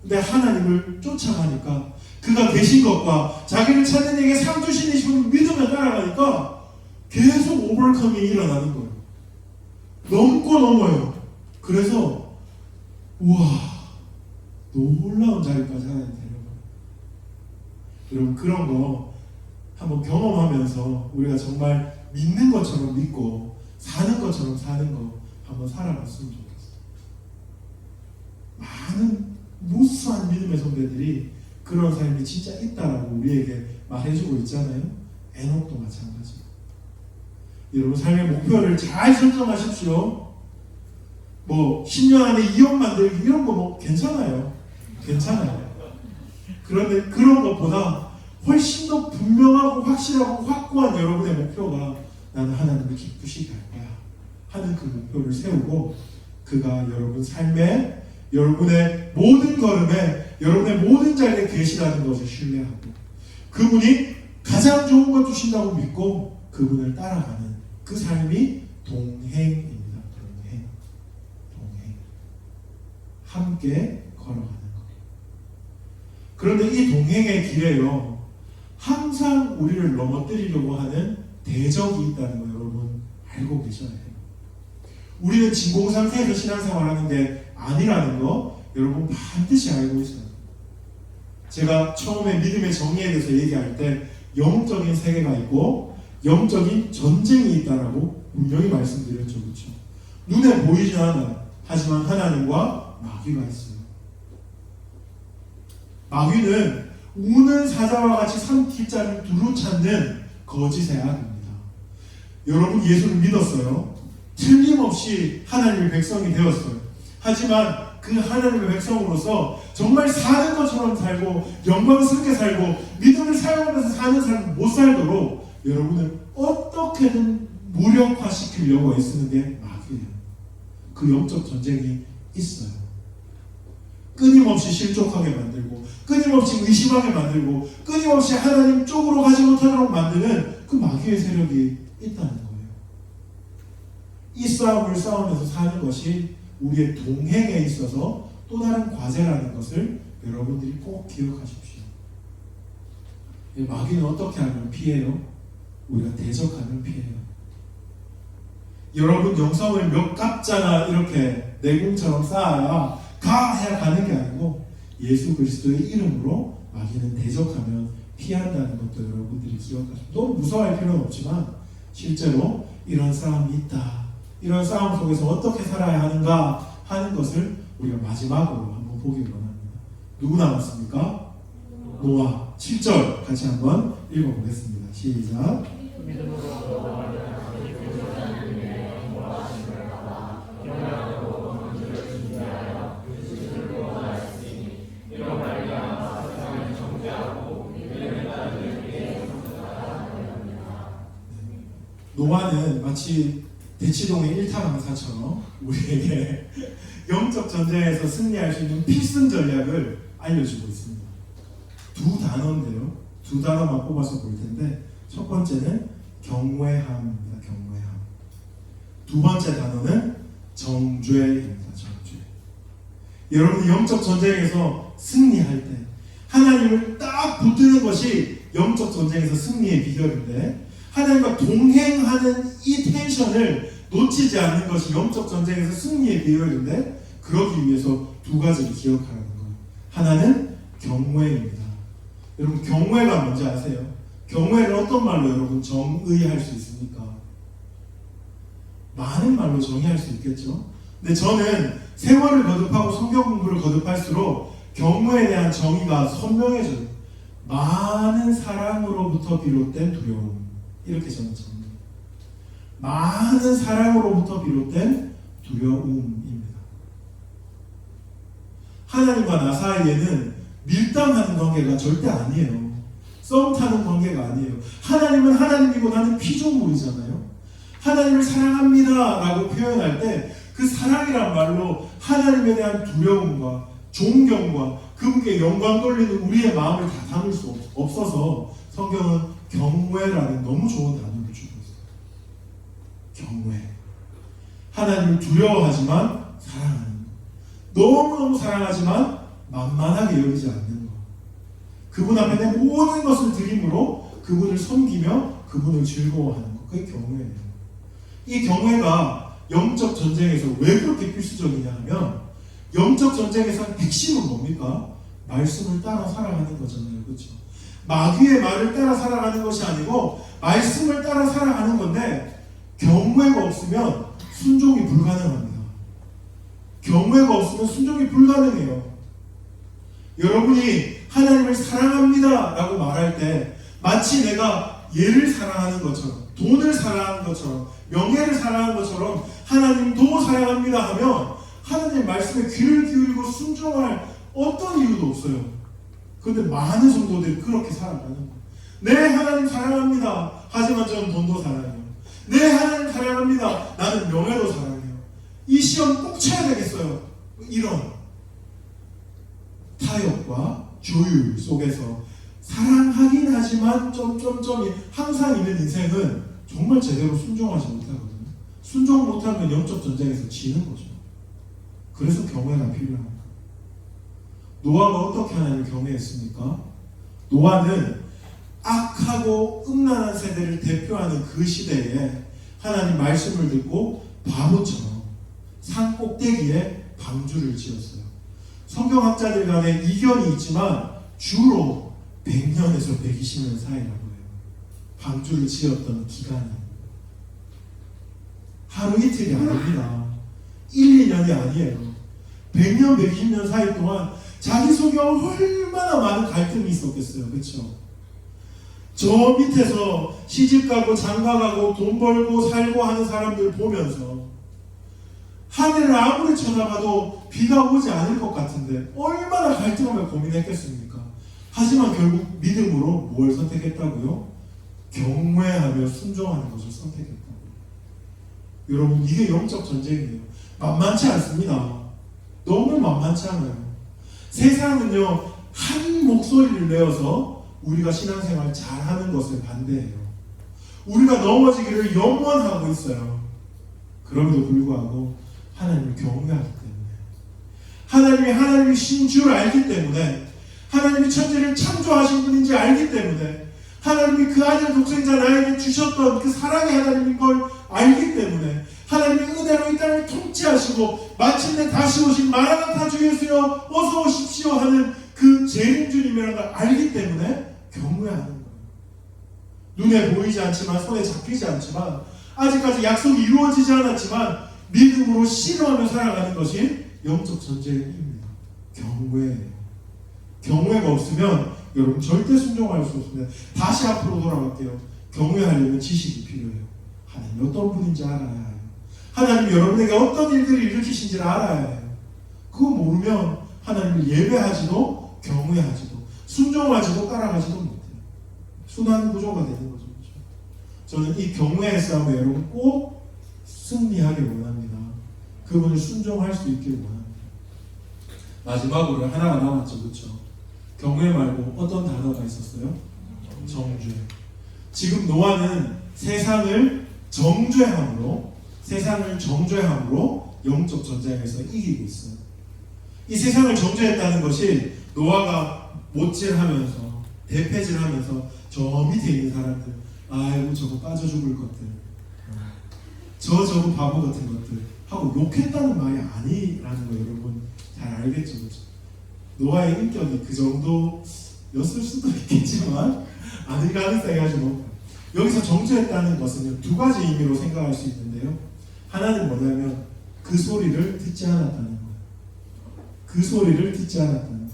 근데 하나님을 쫓아가니까 그가 계신 것과 자기를 찾는 이에게 상 주시는 이심을 믿으며 따라가니까 계속 오버컴이 일어나는 거예요. 넘고 넘어요. 그래서 우와, 놀라운 자리까지 하나님 데려가요. 여러분 그런 거 한번 경험하면서 우리가 정말 믿는 것처럼 믿고 사는 것처럼 사는 거 한번 살아봤으면 좋겠어요. 많은 무수한 믿음의 선배들이 그런 삶이 진짜 있다라고 우리에게 말해주고 있잖아요. 에녹도 마찬가지예요. 여러분 삶의 목표를 잘 설정하십시오. 뭐 10년 안에 2억 만들기 이런 거 뭐 괜찮아요. 그런데 그런 것보다 훨씬 더 분명하고 확실하고 확고한 여러분의 목표가 나는 하나님을 기쁘시게 할 거야 하는 그 목표를 세우고 그가 여러분 삶에 여러분의 모든 걸음에 여러분의 모든 자리에 계시다는 것을 신뢰하고 그분이 가장 좋은 것 주신다고 믿고 그분을 따라가는 그 삶이 동행입니다. 동행. 함께 걸어가는 것. 그런데 이 동행의 길에요 항상 우리를 넘어뜨리려고 하는 대적이 있다는 거 여러분 알고 계셔야 해요. 우리는 진공 상태에서 신앙생활하는 게 아니라는 거 여러분 반드시 알고 있어야 돼요. 제가 처음에 믿음의 정의에 대해서 얘기할 때 영적인 세계가 있고 영적인 전쟁이 있다라고 분명히 말씀드렸죠. 그렇죠? 눈에 보이지 않아요. 하지만 하나님과 마귀가 있어요. 마귀는 우는 사자와 같이 삼키자를 두루 찾는 거짓의 악입니다. 여러분 예수를 믿었어요. 틀림없이 하나님의 백성이 되었어요. 하지만 그 하나님의 백성으로서 정말 사는 것처럼 살고 영광스럽게 살고 믿음을 사용하면서 사는 삶을 못 살도록 여러분은 어떻게든 무력화시키려고 애쓰는 게 마귀예요. 그 영적 전쟁이 있어요. 끊임없이 실족하게 만들고 끊임없이 의심하게 만들고 끊임없이 하나님 쪽으로 가지 못하도록 만드는 그 마귀의 세력이 있다는 거예요. 이 싸움을 싸우면서 사는 것이 우리의 동행에 있어서 또 다른 과제라는 것을 여러분들이 꼭 기억하십시오. 마귀는 어떻게 하면 피해요? 우리가 대적하면 피해요. 여러분 영성을 몇 갑자나 이렇게 내공처럼 쌓아야 가 해야 가는 게 아니고 예수 그리스도의 이름으로 마귀는 대적하면 피한다는 것도 여러분들이 기억하십시오. 너무 무서워할 필요는 없지만 실제로 이런 싸움이 있다. 이런 싸움 속에서 어떻게 살아야 하는가 하는 것을 우리가 마지막으로 한번 보기 원합니다. 누구 남았습니까? 노아 7절 같이 한번 읽어보겠습니다. 시작. 노아는 마치 대치동의 일타강사처럼 우리에게 영적 전쟁에서 승리할 수 있는 필승 전략을 알려주고 있습니다. 두 단어인데요. 두 단어만 뽑아서 볼 텐데 첫 번째는 경외함입니다. 경외함. 두 번째 단어는 정죄입니다. 정죄. 여러분 영적 전쟁에서 승리할 때 하나님을 딱 붙드는 것이 영적 전쟁에서 승리의 비결인데 하나님과 동행하는 이 텐션을 놓치지 않는 것이 영적 전쟁에서 승리의 비결인데 그러기 위해서 두 가지를 기억하라는 거예요. 하나는 경외입니다. 여러분 경외가 뭔지 아세요? 경외를 어떤 말로 여러분 정의할 수 있습니까? 많은 말로 정의할 수 있겠죠. 근데 저는 세월을 거듭하고 성경 공부를 거듭할수록 경외에 대한 정의가 선명해져요. 많은 사랑으로부터 비롯된 두려움. 이렇게 저는 정의해요. 많은 사랑으로부터 비롯된 두려움입니다. 하나님과 나 사이에는 밀당하는 관계가 절대 아니에요. 썸 타는 관계가 아니에요. 하나님은 하나님이고 나는 피조물이잖아요. 하나님을 사랑합니다 라고 표현할 때 그 사랑이란 말로 하나님에 대한 두려움과 존경과 그분께 영광 돌리는 우리의 마음을 다 담을 수 없어서 성경은 경외라는 너무 좋은 단어를 주고 있어요. 경외. 하나님을 두려워하지만 사랑하는 것. 너무너무 사랑하지만 만만하게 여기지 않는 것. 그분 앞에 내 모든 것을 드림으로 그분을 섬기며 그분을 즐거워하는 것. 그게 경외예요. 이 경외가 영적 전쟁에서 왜 그렇게 필수적이냐 하면 영적 전쟁에서 핵심은 뭡니까? 말씀을 따라 살아가는 거잖아요. 그렇죠? 마귀의 말을 따라 살아가는 것이 아니고 말씀을 따라 살아가는 건데 경외가 없으면 순종이 불가능합니다. 경외가 없으면 순종이 불가능해요. 여러분이 하나님을 사랑합니다 라고 말할 때 마치 내가 얘를 사랑하는 것처럼 돈을 사랑하는 것처럼 명예를 사랑하는 것처럼 하나님도 사랑합니다 하면 하나님 말씀에 귀를 기울이고 순종할 어떤 이유도 없어요. 그런데 많은 성도들이 그렇게 살아가는 거예요. 네 하나님 사랑합니다. 하지만 저는 돈도 사랑해요. 네 하나님 사랑합니다. 나는 명예도 사랑해요. 이 시험 꼭 쳐야 되겠어요. 이런 타협과 조율 속에서 사랑하긴 하지만 점점점이 항상 있는 인생은 정말 제대로 순종하지 못하거든요. 순종 못하면 영적 전쟁에서 지는 거죠. 그래서 경외가 필요합니다. 노아가 어떻게 하나님을 경외했습니까? 노아는 악하고 음란한 세대를 대표하는 그 시대에 하나님 말씀을 듣고 바보처럼 산 꼭대기에 방주를 지었어요. 성경학자들 간에 이견이 있지만 주로 100년에서 120년 사이라고 해요. 방주를 지었던 기간이 하루 이틀이 아닙니다. 1, 2년이 아니에요. 100년, 120년 사이 동안 자기 속에 얼마나 많은 갈등이 있었겠어요. 그렇죠? 저 밑에서 시집가고 장가가고 돈 벌고 살고 하는 사람들 보면서 하늘을 아무리 쳐다봐도 비가 오지 않을 것 같은데 얼마나 갈등하며 고민했겠습니까? 하지만 결국 믿음으로 뭘 선택했다고요? 경외하며 순종하는 것을 선택했다고요. 여러분, 이게 영적 전쟁이에요. 만만치 않습니다. 너무 만만치 않아요. 세상은요, 한 목소리를 내어서 우리가 신앙생활 잘하는 것을 반대해요. 우리가 넘어지기를 염원하고 있어요. 그럼에도 불구하고 하나님을 경외하기 때문에, 하나님이 신 줄 알기 때문에, 하나님이 천지를 창조하신 분인지 알기 때문에, 하나님이 그 아들 독생자 나에게 주셨던 그 사랑의 하나님인 걸 알기 때문에, 하나님이 은혜로 이 땅을 통치하시고 마침내 다시 오신 마라나타 주 예수여 어서 오십시오 하는 그 재림 주님이라는 걸 알기 때문에 경외하는 거예요. 눈에 보이지 않지만, 손에 잡히지 않지만, 아직까지 약속이 이루어지지 않았지만 믿음으로 신뢰하며 살아가는 것이 영적 전쟁입니다. 경외예요. 경외가 없으면 여러분 절대 순종할 수 없습니다. 다시 앞으로 돌아갈게요. 경외하려면 지식이 필요해요. 하나님 어떤 분인지 알아야 해요. 하나님 여러분에게 어떤 일들을 일으키신지를 알아야 해요. 그거 모르면 하나님을 예배하지도 경외하지도 순종하지도 따라가지도 못해요. 순환 구조가 되는 거죠. 저는 이 경외의 싸움에 여러분 꼭 승리하길 원합니다. 그분을 순종할 수 있길 원합니다. 마지막으로 하나가 남았죠. 그렇죠? 경외 말고 어떤 단어가 있었어요? 정죄. 지금 노아는 세상을 정죄함으로 영적 전쟁에서 이기고 있어요. 이 세상을 정죄했다는 것이 노아가 못질하면서 대패질하면서 저 밑에 있는 사람들, 아이고 저거 빠져 죽을 것들, 저거 바보 같은 것들 하고 욕했다는 말이 아니라는 거 여러분 잘 알겠죠? 그렇죠? 노아의 인격이 그 정도였을 수도 있겠지만 아닐 가능성이 아주 높아요. 여기서 정죄했다는 것은 두 가지 의미로 생각할 수 있는데요. 하나는 뭐냐면 그 소리를 듣지 않았다는 거예요. 그 소리를 듣지 않았다는 거예요.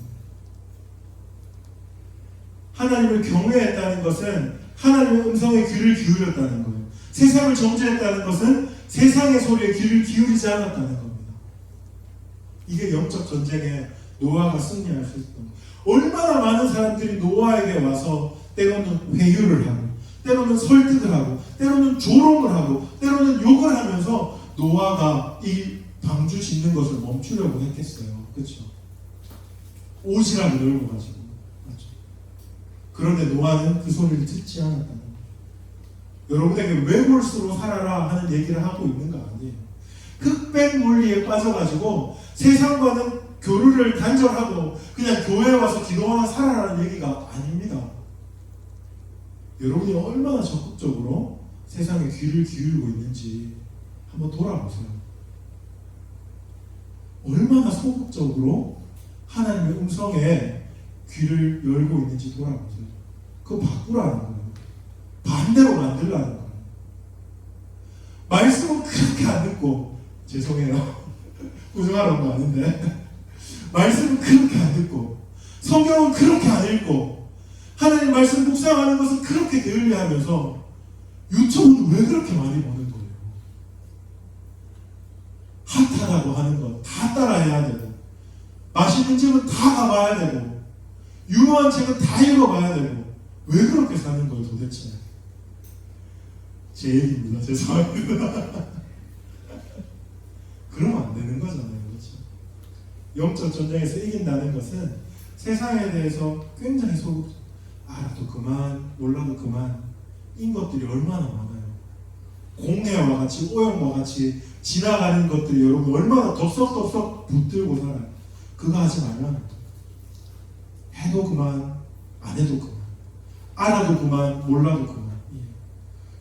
하나님을 경외했다는 것은 하나님의 음성에 귀를 기울였다는 거예요. 세상을 정죄했다는 것은 세상의 소리에 귀를 기울이지 않았다는 겁니다. 이게 영적 전쟁에 노아가 승리할 수 있었던 거예요. 얼마나 많은 사람들이 노아에게 와서 때로는 회유를 하고 때로는 설득을 하고 때로는 조롱을 하고 때로는 욕을 하면서 노아가 이 방주 짓는 것을 멈추려고 했겠어요. 그렇죠? 옷이라고 널고 가지고. 맞죠? 그런데 노아는 그 소리를 듣지 않았다는 거예요. 여러분에게 외골수로 살아라 하는 얘기를 하고 있는 거 아니에요. 흑백 논리에 빠져가지고 세상과는 교류를 단절하고 그냥 교회에 와서 기도하며 살아라는 얘기가 아닙니다. 여러분이 얼마나 적극적으로 세상에 귀를 기울이고 있는지 한번 돌아보세요. 얼마나 소극적으로 하나님의 음성에 귀를 열고 있는지 돌아보세요. 그거 바꾸라는 거예요. 반대로 만들라는 거예요. 말씀은 그렇게 안 듣고, 죄송해요. 우승하는 거 아닌데. 말씀은 그렇게 안 듣고, 성경은 그렇게 안 읽고, 하나님 말씀 묵상하는 것은 그렇게 게을리하면서 유튜브는 왜 그렇게 많이 보는 거예요? 핫하다고 하는 것 다 따라해야 되고, 맛있는 집은 다 가봐야 되고, 유명한 책은 다 읽어봐야 되고, 왜 그렇게 사는 거예요 도대체? 제 얘기입니다. 죄송합니다. 그러면 안 되는 거잖아요. 그렇죠? 영적 전쟁에서 이긴다는 것은 세상에 대해서 굉장히 소극, 알아도 그만, 몰라도 그만, 인 것들이 얼마나 많아요. 공해와 같이, 오염과 같이 지나가는 것들이 여러분 얼마나 덥석덥석 붙들고 살아요. 그거 하지 말라는 거예요. 해도 그만, 안 해도 그만, 알아도 그만, 몰라도 그만.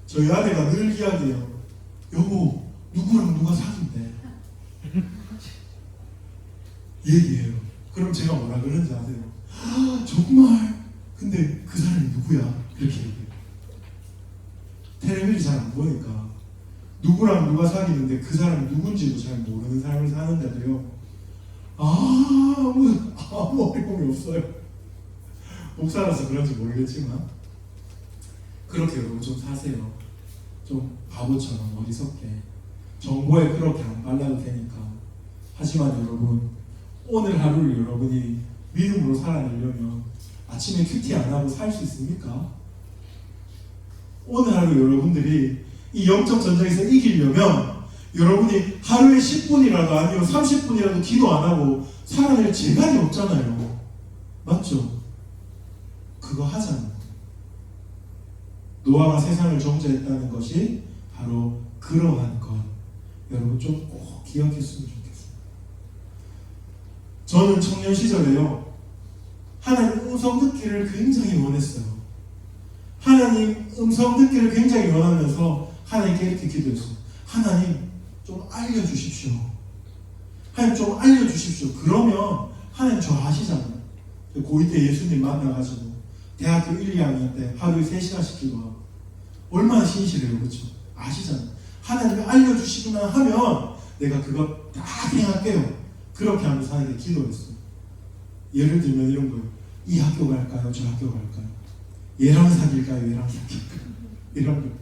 저희 아내가 늘 이야기해요. 여보, 누구랑 누가 사귄대? 얘기해요. 그럼 제가 뭐라 그러는지 아세요? 아, 정말? 근데 그 사람이 누구야? 이렇게 얘기해요. 텔레비전 잘 안 보니까 누구랑 누가 사귀는데 그 사람이 누군지도 잘 모르는 삶을 사는데도요, 아무 어려움이 없어요. 목사라서 그런지 모르겠지만 그렇게 여러분 좀 사세요. 좀 바보처럼 어리석게 정보에 그렇게 안 빨라도 되니까. 하지만 여러분, 오늘 하루를 여러분이 믿음으로 살아내려면 아침에 큐티 안 하고 살 수 있습니까? 오늘 하루 여러분들이 이 영적 전쟁에서 이기려면 여러분이 하루에 10분이라도 아니면 30분이라도 기도 안 하고 살아낼 재간이 없잖아요. 맞죠? 그거 하자는 거예요. 노아가 세상을 정죄했다는 것이 바로 그러한 것. 여러분 좀 꼭 기억했으면 좋겠어요. 저는 청년 시절에요, 하나님 음성 듣기를 굉장히 원했어요. 하나님 음성 듣기를 굉장히 원하면서 하나님께 이렇게 기도했어요. 하나님 좀 알려주십시오. 하나님 좀 알려주십시오. 그러면 하나님 저 아시잖아요. 고2 때 예수님 만나가지고 대학교 1, 2학년 때 하루에 3시간씩 기도하고 얼마나 신실해요. 그렇죠? 아시잖아요. 하나님이 알려주시기만 하면 내가 그거 다 행할게요. 그렇게 하면서 하나님께 기도했어요. 예를 들면 이런 거예요. 이 학교 갈까요? 저 학교 갈까요? 얘랑 사귈까요? 얘랑 사귈까요? 이런 거.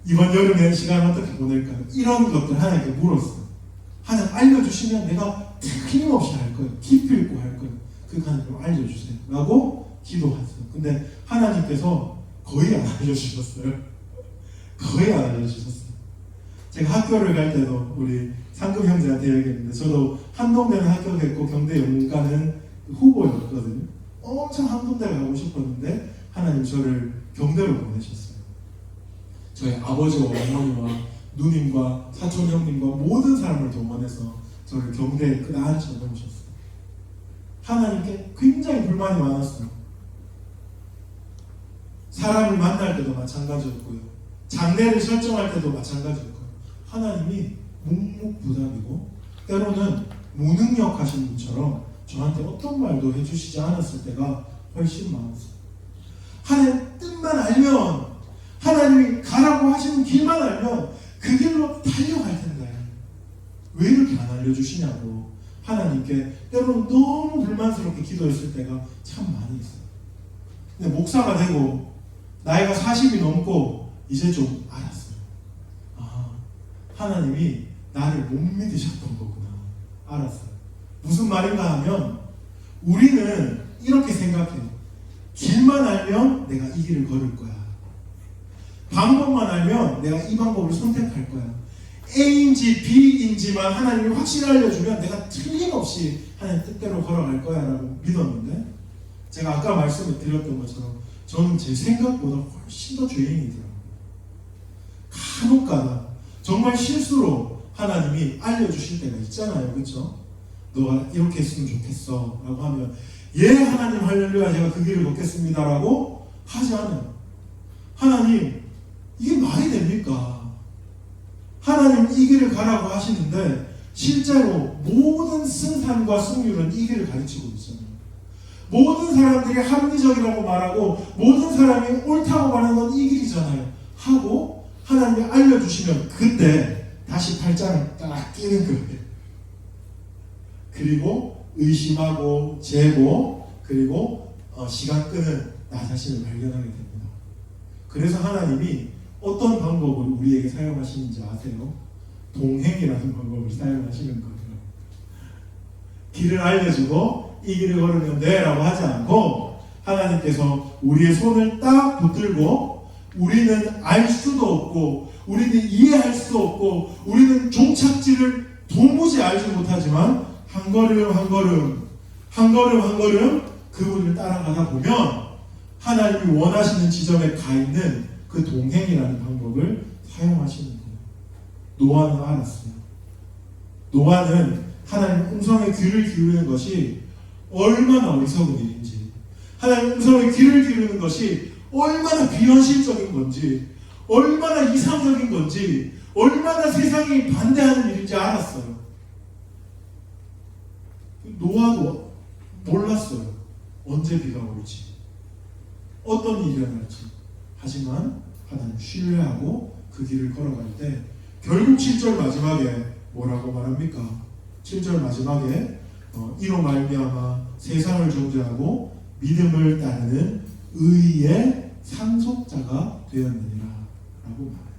이번 여름에 시간 어떻게 보낼까요? 이런 것들 하나님께 물었어요. 하나님 알려주시면 내가 틀림없이 할 거예요. 깊이 있고 할 거예요. 그거 하나님 알려주세요. 라고 기도했어요. 근데 하나님께서 거의 안 알려주셨어요. 거의 안 알려주셨어요. 제가 학교를 갈 때도 우리 상금 형제한테 얘기했는데, 저도 한동대는 합격했고 경대 연구과는 후보였거든요. 엄청 한동대를 가고 싶었는데 하나님 저를 경대로 보내셨어요. 저희 아버지와 어머니와 누님과 사촌 형님과 모든 사람을 동원해서 저를 경대에 끝까지 보내셨어요. 하나님께 굉장히 불만이 많았어요. 사람을 만날 때도 마찬가지였고요. 장래를 설정할 때도 마찬가지였고요. 하나님이 묵묵부답이고 때로는 무능력하신 분처럼 저한테 어떤 말도 해주시지 않았을 때가 훨씬 많았어요. 하나님 뜻만 알면, 하나님이 가라고 하시는 길만 알면 그 길로 달려갈 텐데 왜 이렇게 안 알려주시냐고 하나님께 때로는 너무 불만스럽게 기도했을 때가 참 많이 있어요. 근데 목사가 되고 나이가 40이 넘고 이제 좀 알았어요. 아, 하나님이 나를 못 믿으셨던 거구나. 알았어요. 무슨 말인가 하면 우리는 이렇게 생각해요. 길만 알면 내가 이 길을 걸을 거야. 방법만 알면 내가 이 방법을 선택할 거야. A인지 B인지만 하나님이 확실히 알려주면 내가 틀림없이 하나님 뜻대로 걸어갈 거야 라고 믿었는데, 제가 아까 말씀을 드렸던 것처럼 저는 제 생각보다 훨씬 더 죄인이더라고요. 간혹가다 정말 실수로 하나님이 알려주실 때가 있잖아요. 그렇죠? 너가 이렇게 했으면 좋겠어 라고 하면 예 하나님 할렐루야 제가 그 길을 걷겠습니다 라고 하지 않아요. 하나님 이게 말이 됩니까? 하나님 이 길을 가라고 하시는데 실제로 모든 승산과 승률은 이 길을 가르치고 있잖아요. 모든 사람들이 합리적이라고 말하고 모든 사람이 옳다고 말하는 건 이 길이잖아요. 하고 하나님이 알려주시면 그때 다시 팔짱을 딱 끼는 거예요. 그리고 의심하고 재고 그리고 시간 끄는 나 자신을 발견하게 됩니다. 그래서 하나님이 어떤 방법을 우리에게 사용하시는지 아세요? 동행이라는 방법을 사용하시는 거예요. 길을 알려주고 이 길을 걸으면 돼 라고 하지 않고 하나님께서 우리의 손을 딱 붙들고 우리는 알 수도 없고 우리는 이해할 수도 없고 우리는 종착지를 도무지 알지 못하지만 한 걸음 한 걸음 한 걸음 한 걸음 그분을 따라가다 보면 하나님이 원하시는 지점에 가 있는 그 동행이라는 방법을 사용하시는 거예요. 노아는 알았어요. 노아는 하나님 음성의 귀를 기울이는 것이 얼마나 어리석은 일인지, 하나님 음성의 귀를 기울이는 것이 얼마나 비현실적인 건지, 얼마나 이상적인 건지, 얼마나 세상이 반대하는 일인지 알았어요. 노아도 몰랐어요. 언제 비가 올지, 어떤 일이 일어날지. 하지만 하나님 신뢰하고 그 길을 걸어갈 때 결국 7절 마지막에 뭐라고 말합니까? 7절 마지막에 이로 말미암아 세상을 정죄하고 믿음을 따르는 의의 상속자가 되었느니라 라고 말해요.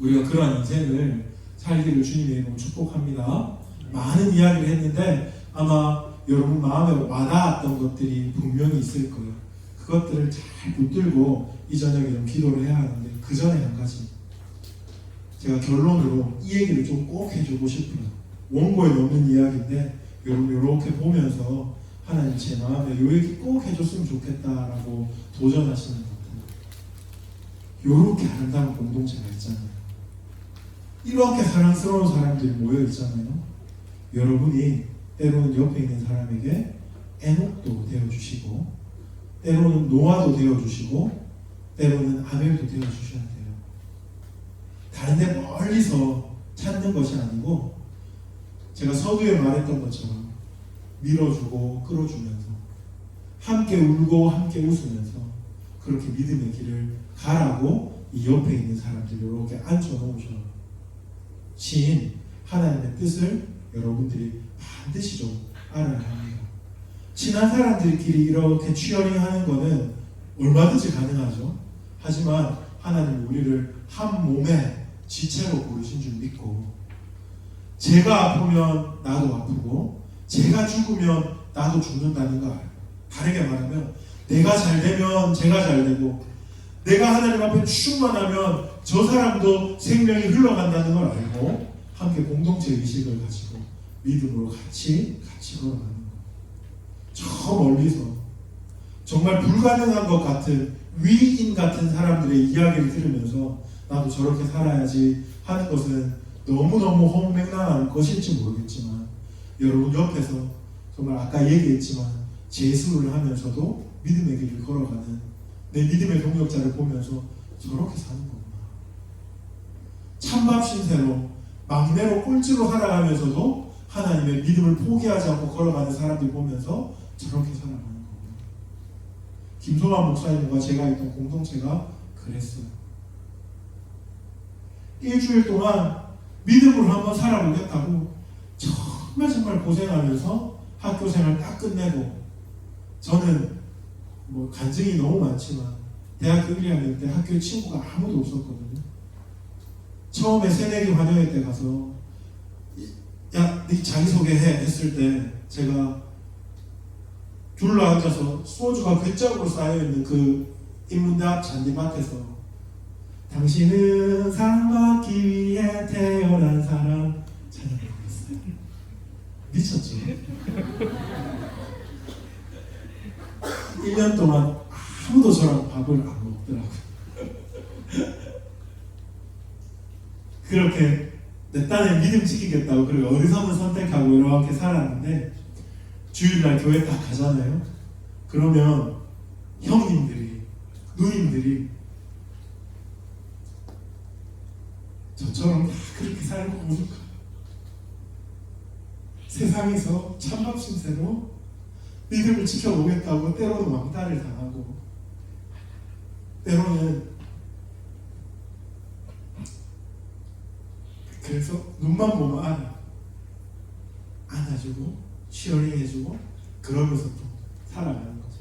우리가 그러한 인생을 살기를 주님의 이름으로 축복합니다. 많은 이야기를 했는데 아마 여러분 마음에 와닿았던 것들이 분명히 있을 거예요. 그것들을 잘 붙들고 이 저녁에 좀 기도를 해야 하는데 그 전에 한 가지 제가 결론으로 이 얘기를 좀 꼭 해주고 싶어요. 원고에 넣는 이야기인데 여러분 이렇게 보면서 하나님 제 마음에 이 얘기 꼭 해줬으면 좋겠다라고 도전하시는 것 같아요. 이렇게 아름다운 공동체가 있잖아요. 이렇게 사랑스러운 사람들이 모여 있잖아요. 여러분이 때로는 옆에 있는 사람에게 에녹도 되어주시고 때로는 노아도 되어주시고 때로는 아벨도 되어주셔야 돼요. 다른데 멀리서 찾는 것이 아니고 제가 서두에 말했던 것처럼 밀어주고 끌어주면서 함께 울고 함께 웃으면서 그렇게 믿음의 길을 가라고 이 옆에 있는 사람들 이렇게 앉혀놓으셔. 신 하나님의 뜻을 여러분들이 반드시 좀 알아야 합니다. 친한 사람들끼리 이렇게 치어링하는 거는 얼마든지 가능하죠. 하지만 하나님 우리를 한 몸의 지체로 부르신 줄 믿고 제가 아프면 나도 아프고 제가 죽으면 나도 죽는다는 거 알고 다르게 말하면 내가 잘 되면 제가 잘 되고 내가 하나님 앞에 충만하면 저 사람도 생명이 흘러간다는 걸 알고 함께 공동체 의식을 가지고 믿음으로 같이 걸어가는 거. 저 멀리서 정말 불가능한 것 같은 위인 같은 사람들의 이야기를 들으면서 나도 저렇게 살아야지 하는 것은 너무너무 허무맹랑한 것일지 모르겠지만 여러분 옆에서 정말 아까 얘기했지만 재수를 하면서도 믿음의 길을 걸어가는 내 믿음의 동역자를 보면서 저렇게 사는 거구나. 찬밥 신세로 막내로 꼴찌로 살아가면서도 하나님의 믿음을 포기하지 않고 걸어가는 사람들 보면서 저렇게 살아가는 거구나. 김소만 목사님과 제가 있던 공동체가 그랬어요. 일주일 동안 믿음으로 한번 살아보겠다고 정말 고생하면서 학교 생활 딱 끝내고 저는 뭐 간증이 너무 많지만 대학교 1학년 때 학교에 친구가 아무도 없었거든요. 처음에 새내기 환영회 때 가서 야, 네 자기소개해 했을 때 제가 둘러 앉아서 소주가 괴짝으로 쌓여있는 그 인문대 앞 잔디밭에서 당신은 상 받기 위해 태어난 사람 찬양하고 있어요. 미쳤죠? 1년 동안 아무도 저랑 밥을 안 먹더라고요. 그렇게 내 딴에 믿음 지키겠다고 그리고 어리석은 선택하고 이렇게 살았는데 주일날 교회 딱 가잖아요. 그러면 형님들이 누님들이 저처럼 다 그렇게 살고 오니까 세상에서 찬밥 신세로 믿음을 지켜보겠다고 때로는 왕따를 당하고 때로는 그래서 눈만 보면 안아주고 치어링해주고 그러면서 또 살아가는 거죠.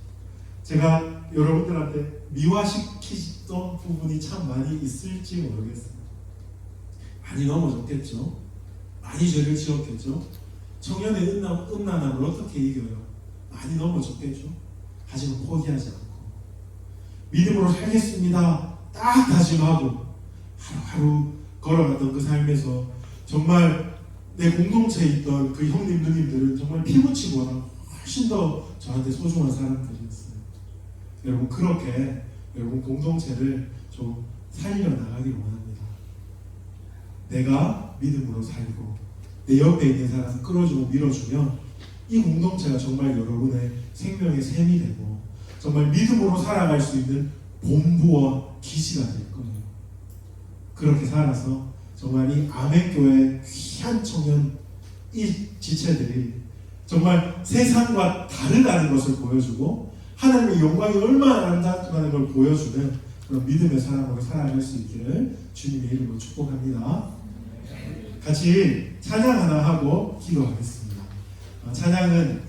제가 여러분들한테 미화시키던 부분이 참 많이 있을지 모르겠어요. 많이 넘어졌겠죠. 많이 죄를 지었겠죠. 청년의 음란함을 어떻게 이겨요? 많이 넘어졌겠죠. 하지만 포기하지 않고 믿음으로 살겠습니다 딱 다짐하고 하루하루 걸어갔던 그 삶에서 정말 내 공동체에 있던 그 형님 누님들은 정말 피부치보다 훨씬 더 저한테 소중한 사람들이었어요. 여러분 그렇게 여러분 공동체를 좀 살려나가길 원합니다. 내가 믿음으로 살고 내 옆에 있는 사람 끌어주고 밀어주면 이 공동체가 정말 여러분의 생명의 샘이 되고 정말 믿음으로 살아갈 수 있는 본부와 기지가 될 거예요. 그렇게 살아서 정말 이 아멘교회 귀한 청년 이 지체들이 정말 세상과 다르다는 것을 보여주고 하나님의 영광이 얼마나 아름답다는 걸 보여주는 그런 믿음의 사람으로 살아갈 수 있기를 주님의 이름으로 축복합니다. 같이 찬양 하나 하고 기도하겠습니다. 찬양은